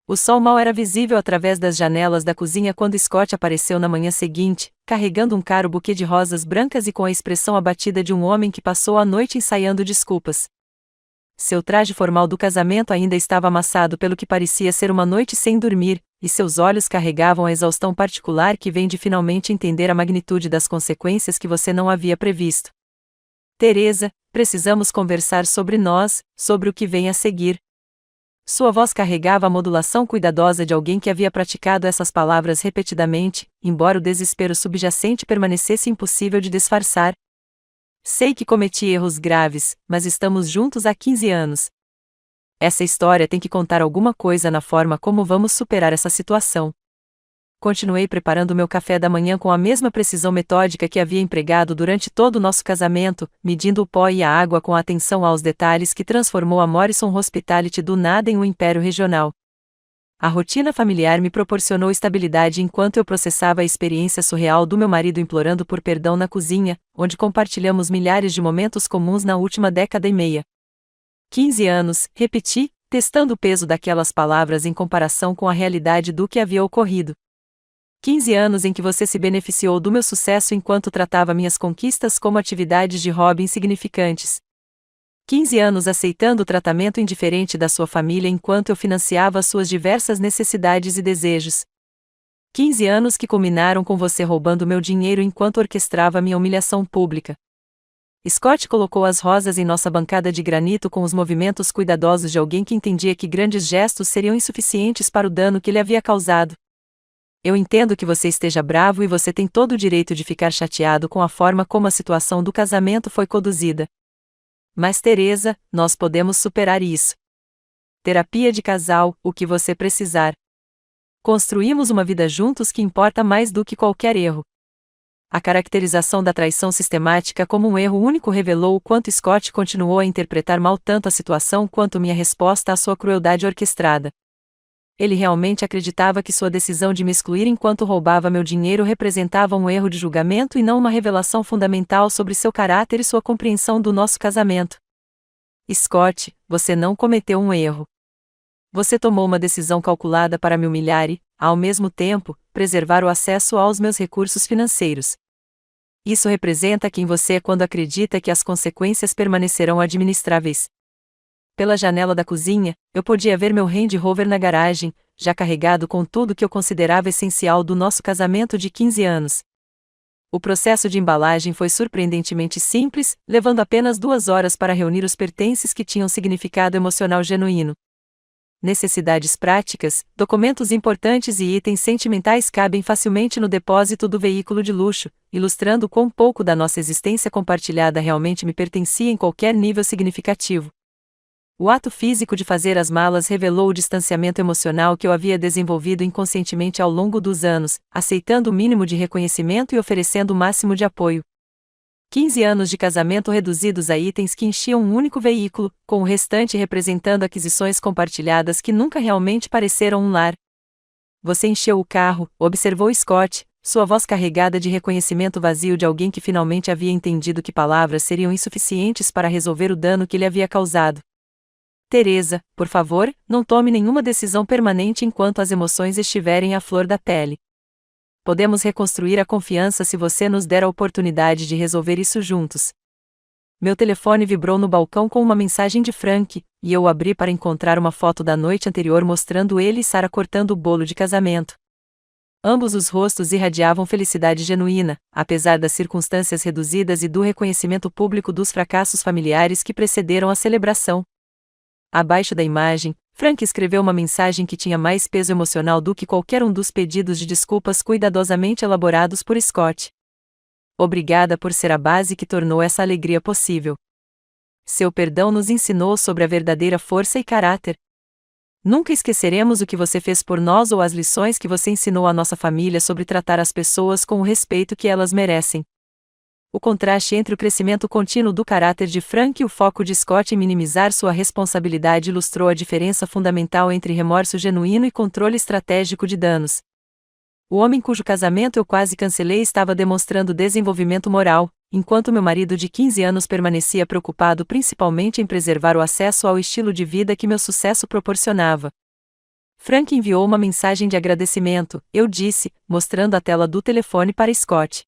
O sol mal era visível através das janelas da cozinha quando Scott apareceu na manhã seguinte, carregando um caro buquê de rosas brancas e com a expressão abatida de um homem que passou a noite ensaiando desculpas. Seu traje formal do casamento ainda estava amassado pelo que parecia ser uma noite sem dormir, e seus olhos carregavam a exaustão particular que vem de finalmente entender a magnitude das consequências que você não havia previsto. Teresa, precisamos conversar sobre nós, sobre o que vem a seguir. Sua voz carregava a modulação cuidadosa de alguém que havia praticado essas palavras repetidamente, embora o desespero subjacente permanecesse impossível de disfarçar. Sei que cometi erros graves, mas estamos juntos há 15 anos. Essa história tem que contar alguma coisa na forma como vamos superar essa situação. Continuei preparando meu café da manhã com a mesma precisão metódica que havia empregado durante todo o nosso casamento, medindo o pó e a água com atenção aos detalhes que transformou a Morrison Hospitality do nada em um império regional. A rotina familiar me proporcionou estabilidade enquanto eu processava a experiência surreal do meu marido implorando por perdão na cozinha, onde compartilhamos milhares de momentos comuns na última década e meia. 15 anos, repeti, testando o peso daquelas palavras em comparação com a realidade do que havia ocorrido. 15 anos em que você se beneficiou do meu sucesso enquanto tratava minhas conquistas como atividades de hobby insignificantes. 15 anos aceitando o tratamento indiferente da sua família enquanto eu financiava suas diversas necessidades e desejos. 15 anos que culminaram com você roubando meu dinheiro enquanto orquestrava minha humilhação pública. Scott colocou as rosas em nossa bancada de granito com os movimentos cuidadosos de alguém que entendia que grandes gestos seriam insuficientes para o dano que lhe havia causado. Eu entendo que você esteja bravo e você tem todo o direito de ficar chateado com a forma como a situação do casamento foi conduzida. Mas Teresa, nós podemos superar isso. Terapia de casal, o que você precisar. Construímos uma vida juntos que importa mais do que qualquer erro. A caracterização da traição sistemática como um erro único revelou o quanto Scott continuou a interpretar mal tanto a situação quanto minha resposta à sua crueldade orquestrada. Ele realmente acreditava que sua decisão de me excluir enquanto roubava meu dinheiro representava um erro de julgamento e não uma revelação fundamental sobre seu caráter e sua compreensão do nosso casamento. Scott, você não cometeu um erro. Você tomou uma decisão calculada para me humilhar e, ao mesmo tempo, preservar o acesso aos meus recursos financeiros. Isso representa quem você é quando acredita que as consequências permanecerão administráveis. Pela janela da cozinha, eu podia ver meu Range Rover na garagem, já carregado com tudo que eu considerava essencial do nosso casamento de 15 anos. O processo de embalagem foi surpreendentemente simples, levando apenas 2 horas para reunir os pertences que tinham significado emocional genuíno. Necessidades práticas, documentos importantes e itens sentimentais cabem facilmente no depósito do veículo de luxo, ilustrando quão pouco da nossa existência compartilhada realmente me pertencia em qualquer nível significativo. O ato físico de fazer as malas revelou o distanciamento emocional que eu havia desenvolvido inconscientemente ao longo dos anos, aceitando o mínimo de reconhecimento e oferecendo o máximo de apoio. 15 anos de casamento reduzidos a itens que enchiam um único veículo, com o restante representando aquisições compartilhadas que nunca realmente pareceram um lar. Você encheu o carro, observou Scott, sua voz carregada de reconhecimento vazio de alguém que finalmente havia entendido que palavras seriam insuficientes para resolver o dano que lhe havia causado. Teresa, por favor, não tome nenhuma decisão permanente enquanto as emoções estiverem à flor da pele. Podemos reconstruir a confiança se você nos der a oportunidade de resolver isso juntos. Meu telefone vibrou no balcão com uma mensagem de Frank, e eu o abri para encontrar uma foto da noite anterior mostrando ele e Sarah cortando o bolo de casamento. Ambos os rostos irradiavam felicidade genuína, apesar das circunstâncias reduzidas e do reconhecimento público dos fracassos familiares que precederam a celebração. Abaixo da imagem, Frank escreveu uma mensagem que tinha mais peso emocional do que qualquer um dos pedidos de desculpas cuidadosamente elaborados por Scott. Obrigada por ser a base que tornou essa alegria possível. Seu perdão nos ensinou sobre a verdadeira força e caráter. Nunca esqueceremos o que você fez por nós ou as lições que você ensinou à nossa família sobre tratar as pessoas com o respeito que elas merecem. O contraste entre o crescimento contínuo do caráter de Frank e o foco de Scott em minimizar sua responsabilidade ilustrou a diferença fundamental entre remorso genuíno e controle estratégico de danos. O homem cujo casamento eu quase cancelei estava demonstrando desenvolvimento moral, enquanto meu marido de 15 anos permanecia preocupado principalmente em preservar o acesso ao estilo de vida que meu sucesso proporcionava. Frank enviou uma mensagem de agradecimento, eu disse, mostrando a tela do telefone para Scott.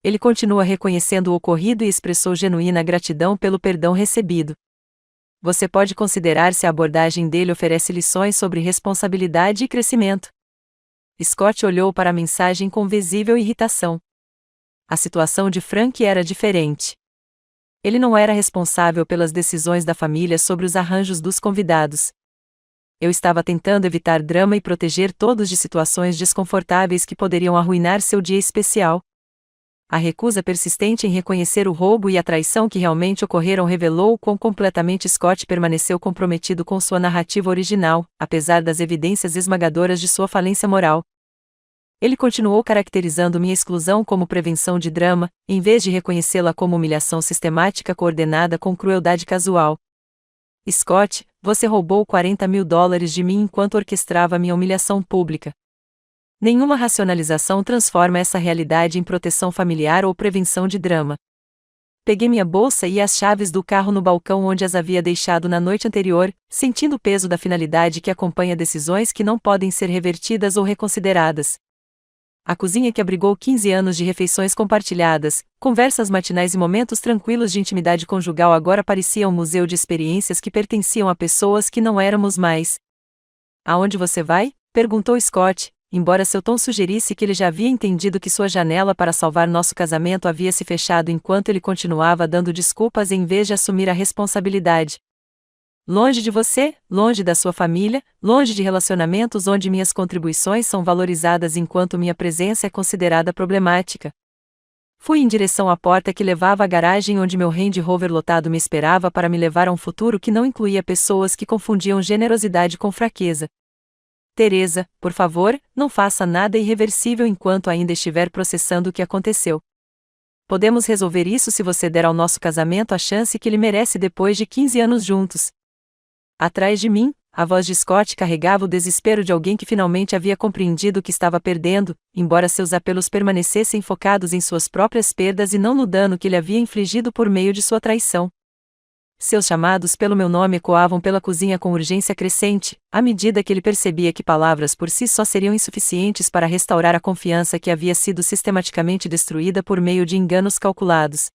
Ele continua reconhecendo o ocorrido e expressou genuína gratidão pelo perdão recebido. Você pode considerar se a abordagem dele oferece lições sobre responsabilidade e crescimento. Scott olhou para a mensagem com visível irritação. A situação de Frank era diferente. Ele não era responsável pelas decisões da família sobre os arranjos dos convidados. Eu estava tentando evitar drama e proteger todos de situações desconfortáveis que poderiam arruinar seu dia especial. A recusa persistente em reconhecer o roubo e a traição que realmente ocorreram revelou o quão completamente Scott permaneceu comprometido com sua narrativa original, apesar das evidências esmagadoras de sua falência moral. Ele continuou caracterizando minha exclusão como prevenção de drama, em vez de reconhecê-la como humilhação sistemática coordenada com crueldade casual. Scott, você roubou $40.000 de mim enquanto orquestrava minha humilhação pública. Nenhuma racionalização transforma essa realidade em proteção familiar ou prevenção de drama. Peguei minha bolsa e as chaves do carro no balcão onde as havia deixado na noite anterior, sentindo o peso da finalidade que acompanha decisões que não podem ser revertidas ou reconsideradas. A cozinha que abrigou 15 anos de refeições compartilhadas, conversas matinais e momentos tranquilos de intimidade conjugal agora parecia um museu de experiências que pertenciam a pessoas que não éramos mais. Aonde você vai? Perguntou Scott, embora seu tom sugerisse que ele já havia entendido que sua janela para salvar nosso casamento havia se fechado enquanto ele continuava dando desculpas em vez de assumir a responsabilidade. Longe de você, longe da sua família, longe de relacionamentos onde minhas contribuições são valorizadas enquanto minha presença é considerada problemática. Fui em direção à porta que levava à garagem onde meu Range Rover lotado me esperava para me levar a um futuro que não incluía pessoas que confundiam generosidade com fraqueza. Teresa, por favor, não faça nada irreversível enquanto ainda estiver processando o que aconteceu. Podemos resolver isso se você der ao nosso casamento a chance que ele merece depois de 15 anos juntos. Atrás de mim, a voz de Scott carregava o desespero de alguém que finalmente havia compreendido o que estava perdendo, embora seus apelos permanecessem focados em suas próprias perdas e não no dano que ele havia infligido por meio de sua traição. Seus chamados pelo meu nome ecoavam pela cozinha com urgência crescente, à medida que ele percebia que palavras por si só seriam insuficientes para restaurar a confiança que havia sido sistematicamente destruída por meio de enganos calculados.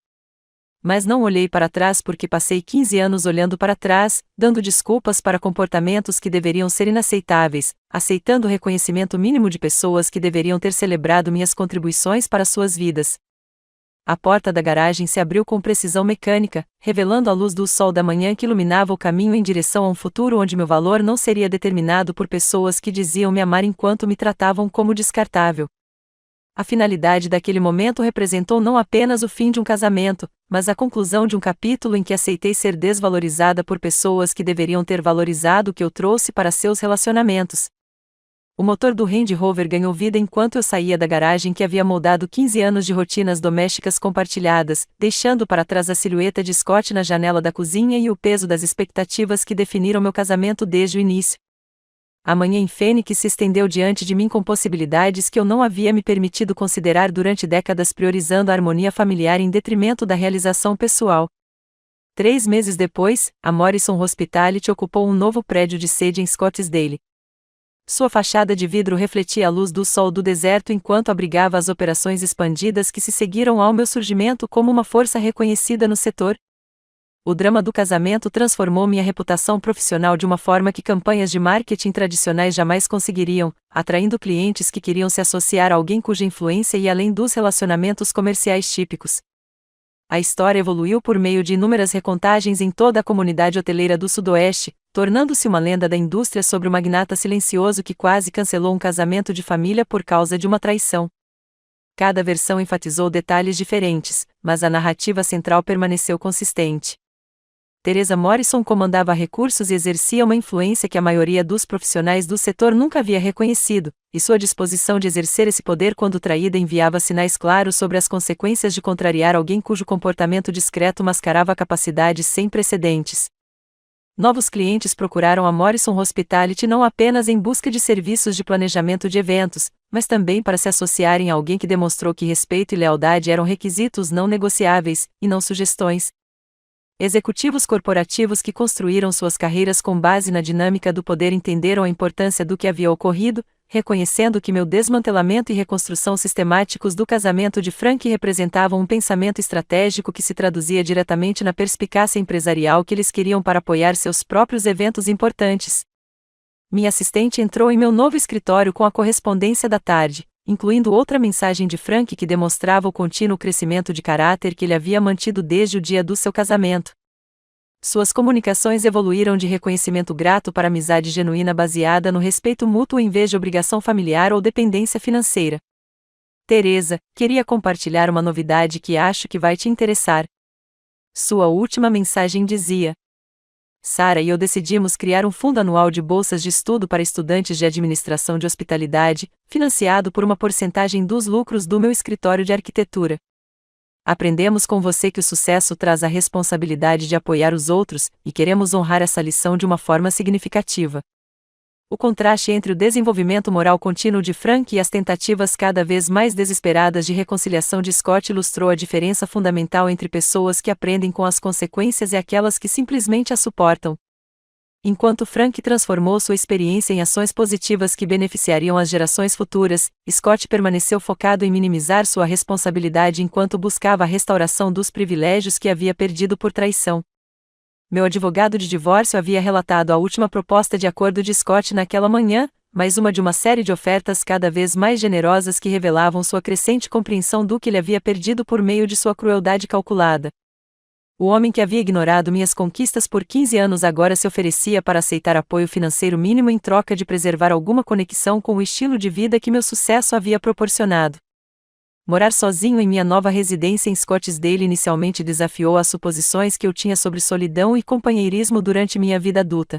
Mas não olhei para trás porque passei 15 anos olhando para trás, dando desculpas para comportamentos que deveriam ser inaceitáveis, aceitando o reconhecimento mínimo de pessoas que deveriam ter celebrado minhas contribuições para suas vidas. A porta da garagem se abriu com precisão mecânica, revelando a luz do sol da manhã que iluminava o caminho em direção a um futuro onde meu valor não seria determinado por pessoas que diziam me amar enquanto me tratavam como descartável. A finalidade daquele momento representou não apenas o fim de um casamento, mas a conclusão de um capítulo em que aceitei ser desvalorizada por pessoas que deveriam ter valorizado o que eu trouxe para seus relacionamentos. O motor do Range Rover ganhou vida enquanto eu saía da garagem que havia moldado 15 anos de rotinas domésticas compartilhadas, deixando para trás a silhueta de Scott na janela da cozinha e o peso das expectativas que definiram meu casamento desde o início. A manhã em Phoenix se estendeu diante de mim com possibilidades que eu não havia me permitido considerar durante décadas, priorizando a harmonia familiar em detrimento da realização pessoal. 3 meses depois, a Morrison Hospitality ocupou um novo prédio de sede em Scottsdale. Sua fachada de vidro refletia a luz do sol do deserto enquanto abrigava as operações expandidas que se seguiram ao meu surgimento como uma força reconhecida no setor. O drama do casamento transformou minha reputação profissional de uma forma que campanhas de marketing tradicionais jamais conseguiriam, atraindo clientes que queriam se associar a alguém cuja influência ia além dos relacionamentos comerciais típicos. A história evoluiu por meio de inúmeras recontagens em toda a comunidade hoteleira do Sudoeste, tornando-se uma lenda da indústria sobre o magnata silencioso que quase cancelou um casamento de família por causa de uma traição. Cada versão enfatizou detalhes diferentes, mas a narrativa central permaneceu consistente. Teresa Morrison comandava recursos e exercia uma influência que a maioria dos profissionais do setor nunca havia reconhecido, e sua disposição de exercer esse poder quando traída enviava sinais claros sobre as consequências de contrariar alguém cujo comportamento discreto mascarava capacidades sem precedentes. Novos clientes procuraram a Morrison Hospitality não apenas em busca de serviços de planejamento de eventos, mas também para se associarem a alguém que demonstrou que respeito e lealdade eram requisitos não negociáveis, e não sugestões. Executivos corporativos que construíram suas carreiras com base na dinâmica do poder entenderam a importância do que havia ocorrido, reconhecendo que meu desmantelamento e reconstrução sistemáticos do casamento de Frank representavam um pensamento estratégico que se traduzia diretamente na perspicácia empresarial que eles queriam para apoiar seus próprios eventos importantes. Minha assistente entrou em meu novo escritório com a correspondência da tarde, incluindo outra mensagem de Frank que demonstrava o contínuo crescimento de caráter que ele havia mantido desde o dia do seu casamento. Suas comunicações evoluíram de reconhecimento grato para amizade genuína baseada no respeito mútuo em vez de obrigação familiar ou dependência financeira. Teresa, queria compartilhar uma novidade que acho que vai te interessar. Sua última mensagem dizia: Sarah e eu decidimos criar um fundo anual de bolsas de estudo para estudantes de administração de hospitalidade, financiado por uma porcentagem dos lucros do meu escritório de arquitetura. Aprendemos com você que o sucesso traz a responsabilidade de apoiar os outros, e queremos honrar essa lição de uma forma significativa. O contraste entre o desenvolvimento moral contínuo de Frank e as tentativas cada vez mais desesperadas de reconciliação de Scott ilustrou a diferença fundamental entre pessoas que aprendem com as consequências e aquelas que simplesmente as suportam. Enquanto Frank transformou sua experiência em ações positivas que beneficiariam as gerações futuras, Scott permaneceu focado em minimizar sua responsabilidade enquanto buscava a restauração dos privilégios que havia perdido por traição. Meu advogado de divórcio havia relatado a última proposta de acordo de Scott naquela manhã, mais uma de uma série de ofertas cada vez mais generosas que revelavam sua crescente compreensão do que ele havia perdido por meio de sua crueldade calculada. O homem que havia ignorado minhas conquistas por 15 anos agora se oferecia para aceitar apoio financeiro mínimo em troca de preservar alguma conexão com o estilo de vida que meu sucesso havia proporcionado. Morar sozinho em minha nova residência em Scottsdale inicialmente desafiou as suposições que eu tinha sobre solidão e companheirismo durante minha vida adulta.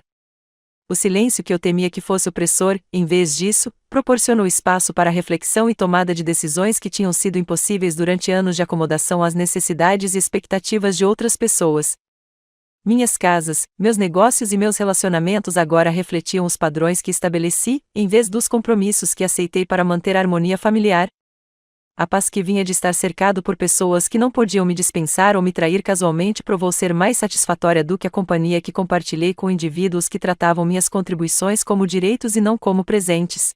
O silêncio que eu temia que fosse opressor, em vez disso, proporcionou espaço para reflexão e tomada de decisões que tinham sido impossíveis durante anos de acomodação às necessidades e expectativas de outras pessoas. Minhas casas, meus negócios e meus relacionamentos agora refletiam os padrões que estabeleci, em vez dos compromissos que aceitei para manter a harmonia familiar. A paz que vinha de estar cercado por pessoas que não podiam me dispensar ou me trair casualmente provou ser mais satisfatória do que a companhia que compartilhei com indivíduos que tratavam minhas contribuições como direitos e não como presentes.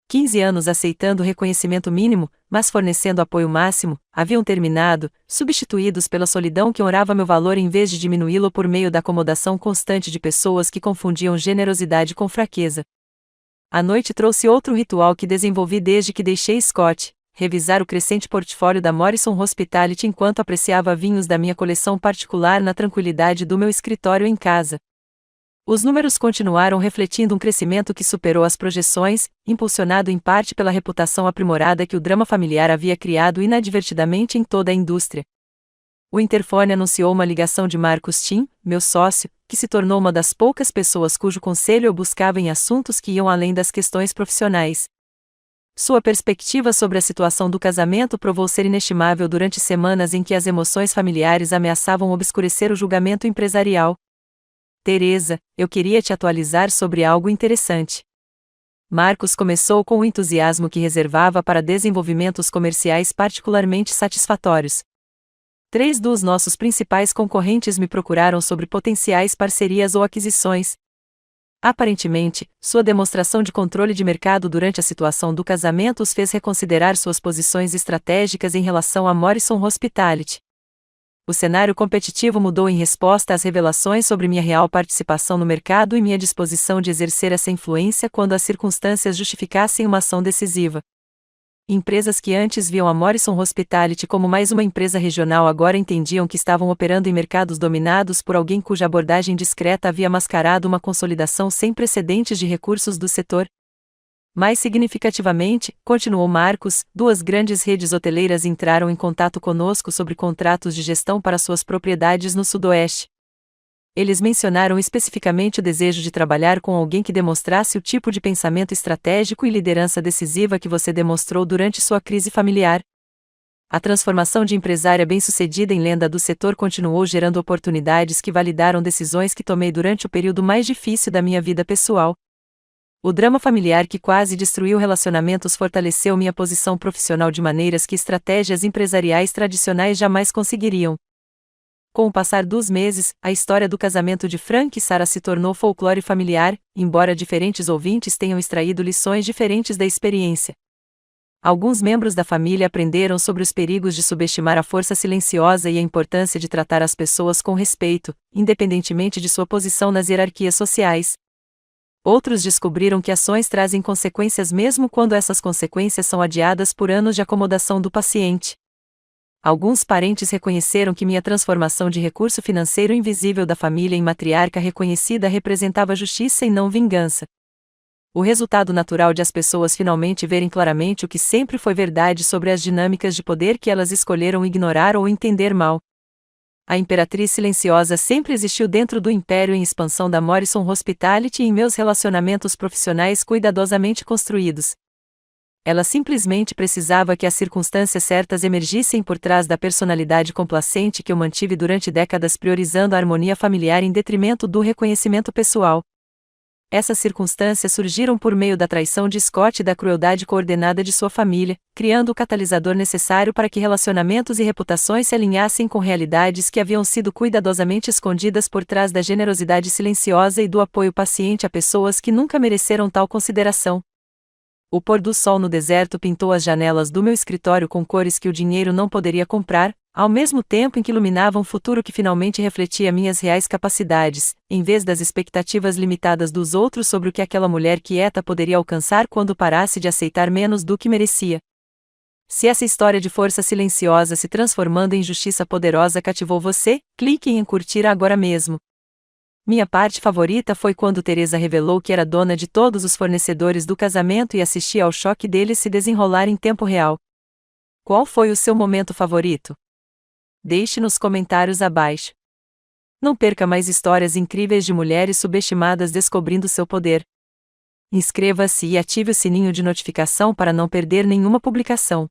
15 anos aceitando reconhecimento mínimo, mas fornecendo apoio máximo, haviam terminado, substituídos pela solidão que honrava meu valor em vez de diminuí-lo por meio da acomodação constante de pessoas que confundiam generosidade com fraqueza. A noite trouxe outro ritual que desenvolvi desde que deixei Scott: revisar o crescente portfólio da Morrison Hospitality enquanto apreciava vinhos da minha coleção particular na tranquilidade do meu escritório em casa. Os números continuaram refletindo um crescimento que superou as projeções, impulsionado em parte pela reputação aprimorada que o drama familiar havia criado inadvertidamente em toda a indústria. O interfone anunciou uma ligação de Marcus Tim, meu sócio, que se tornou uma das poucas pessoas cujo conselho eu buscava em assuntos que iam além das questões profissionais. Sua perspectiva sobre a situação do casamento provou ser inestimável durante semanas em que as emoções familiares ameaçavam obscurecer o julgamento empresarial. Teresa, eu queria te atualizar sobre algo interessante. Marcos começou com o entusiasmo que reservava para desenvolvimentos comerciais particularmente satisfatórios. 3 dos nossos principais concorrentes me procuraram sobre potenciais parcerias ou aquisições. Aparentemente, sua demonstração de controle de mercado durante a situação do casamento os fez reconsiderar suas posições estratégicas em relação à Morrison Hospitality. O cenário competitivo mudou em resposta às revelações sobre minha real participação no mercado e minha disposição de exercer essa influência quando as circunstâncias justificassem uma ação decisiva. Empresas que antes viam a Morrison Hospitality como mais uma empresa regional agora entendiam que estavam operando em mercados dominados por alguém cuja abordagem discreta havia mascarado uma consolidação sem precedentes de recursos do setor. Mais significativamente, continuou Marcos, 2 grandes redes hoteleiras entraram em contato conosco sobre contratos de gestão para suas propriedades no Sudoeste. Eles mencionaram especificamente o desejo de trabalhar com alguém que demonstrasse o tipo de pensamento estratégico e liderança decisiva que você demonstrou durante sua crise familiar. A transformação de empresária bem-sucedida em lenda do setor continuou gerando oportunidades que validaram decisões que tomei durante o período mais difícil da minha vida pessoal. O drama familiar que quase destruiu relacionamentos fortaleceu minha posição profissional de maneiras que estratégias empresariais tradicionais jamais conseguiriam. Com o passar dos meses, a história do casamento de Frank e Sarah se tornou folclore familiar, embora diferentes ouvintes tenham extraído lições diferentes da experiência. Alguns membros da família aprenderam sobre os perigos de subestimar a força silenciosa e a importância de tratar as pessoas com respeito, independentemente de sua posição nas hierarquias sociais. Outros descobriram que ações trazem consequências mesmo quando essas consequências são adiadas por anos de acomodação do paciente. Alguns parentes reconheceram que minha transformação de recurso financeiro invisível da família em matriarca reconhecida representava justiça e não vingança. O resultado natural de as pessoas finalmente verem claramente o que sempre foi verdade sobre as dinâmicas de poder que elas escolheram ignorar ou entender mal. A imperatriz silenciosa sempre existiu dentro do império em expansão da Morrison Hospitality e em meus relacionamentos profissionais cuidadosamente construídos. Ela simplesmente precisava que as circunstâncias certas emergissem por trás da personalidade complacente que eu mantive durante décadas priorizando a harmonia familiar em detrimento do reconhecimento pessoal. Essas circunstâncias surgiram por meio da traição de Scott e da crueldade coordenada de sua família, criando o catalisador necessário para que relacionamentos e reputações se alinhassem com realidades que haviam sido cuidadosamente escondidas por trás da generosidade silenciosa e do apoio paciente a pessoas que nunca mereceram tal consideração. O pôr do sol no deserto pintou as janelas do meu escritório com cores que o dinheiro não poderia comprar, ao mesmo tempo em que iluminava um futuro que finalmente refletia minhas reais capacidades, em vez das expectativas limitadas dos outros sobre o que aquela mulher quieta poderia alcançar quando parasse de aceitar menos do que merecia. Se essa história de força silenciosa se transformando em justiça poderosa cativou você, clique em curtir agora mesmo. Minha parte favorita foi quando Teresa revelou que era dona de todos os fornecedores do casamento e assistia ao choque deles se desenrolar em tempo real. Qual foi o seu momento favorito? Deixe nos comentários abaixo. Não perca mais histórias incríveis de mulheres subestimadas descobrindo seu poder. Inscreva-se e ative o sininho de notificação para não perder nenhuma publicação.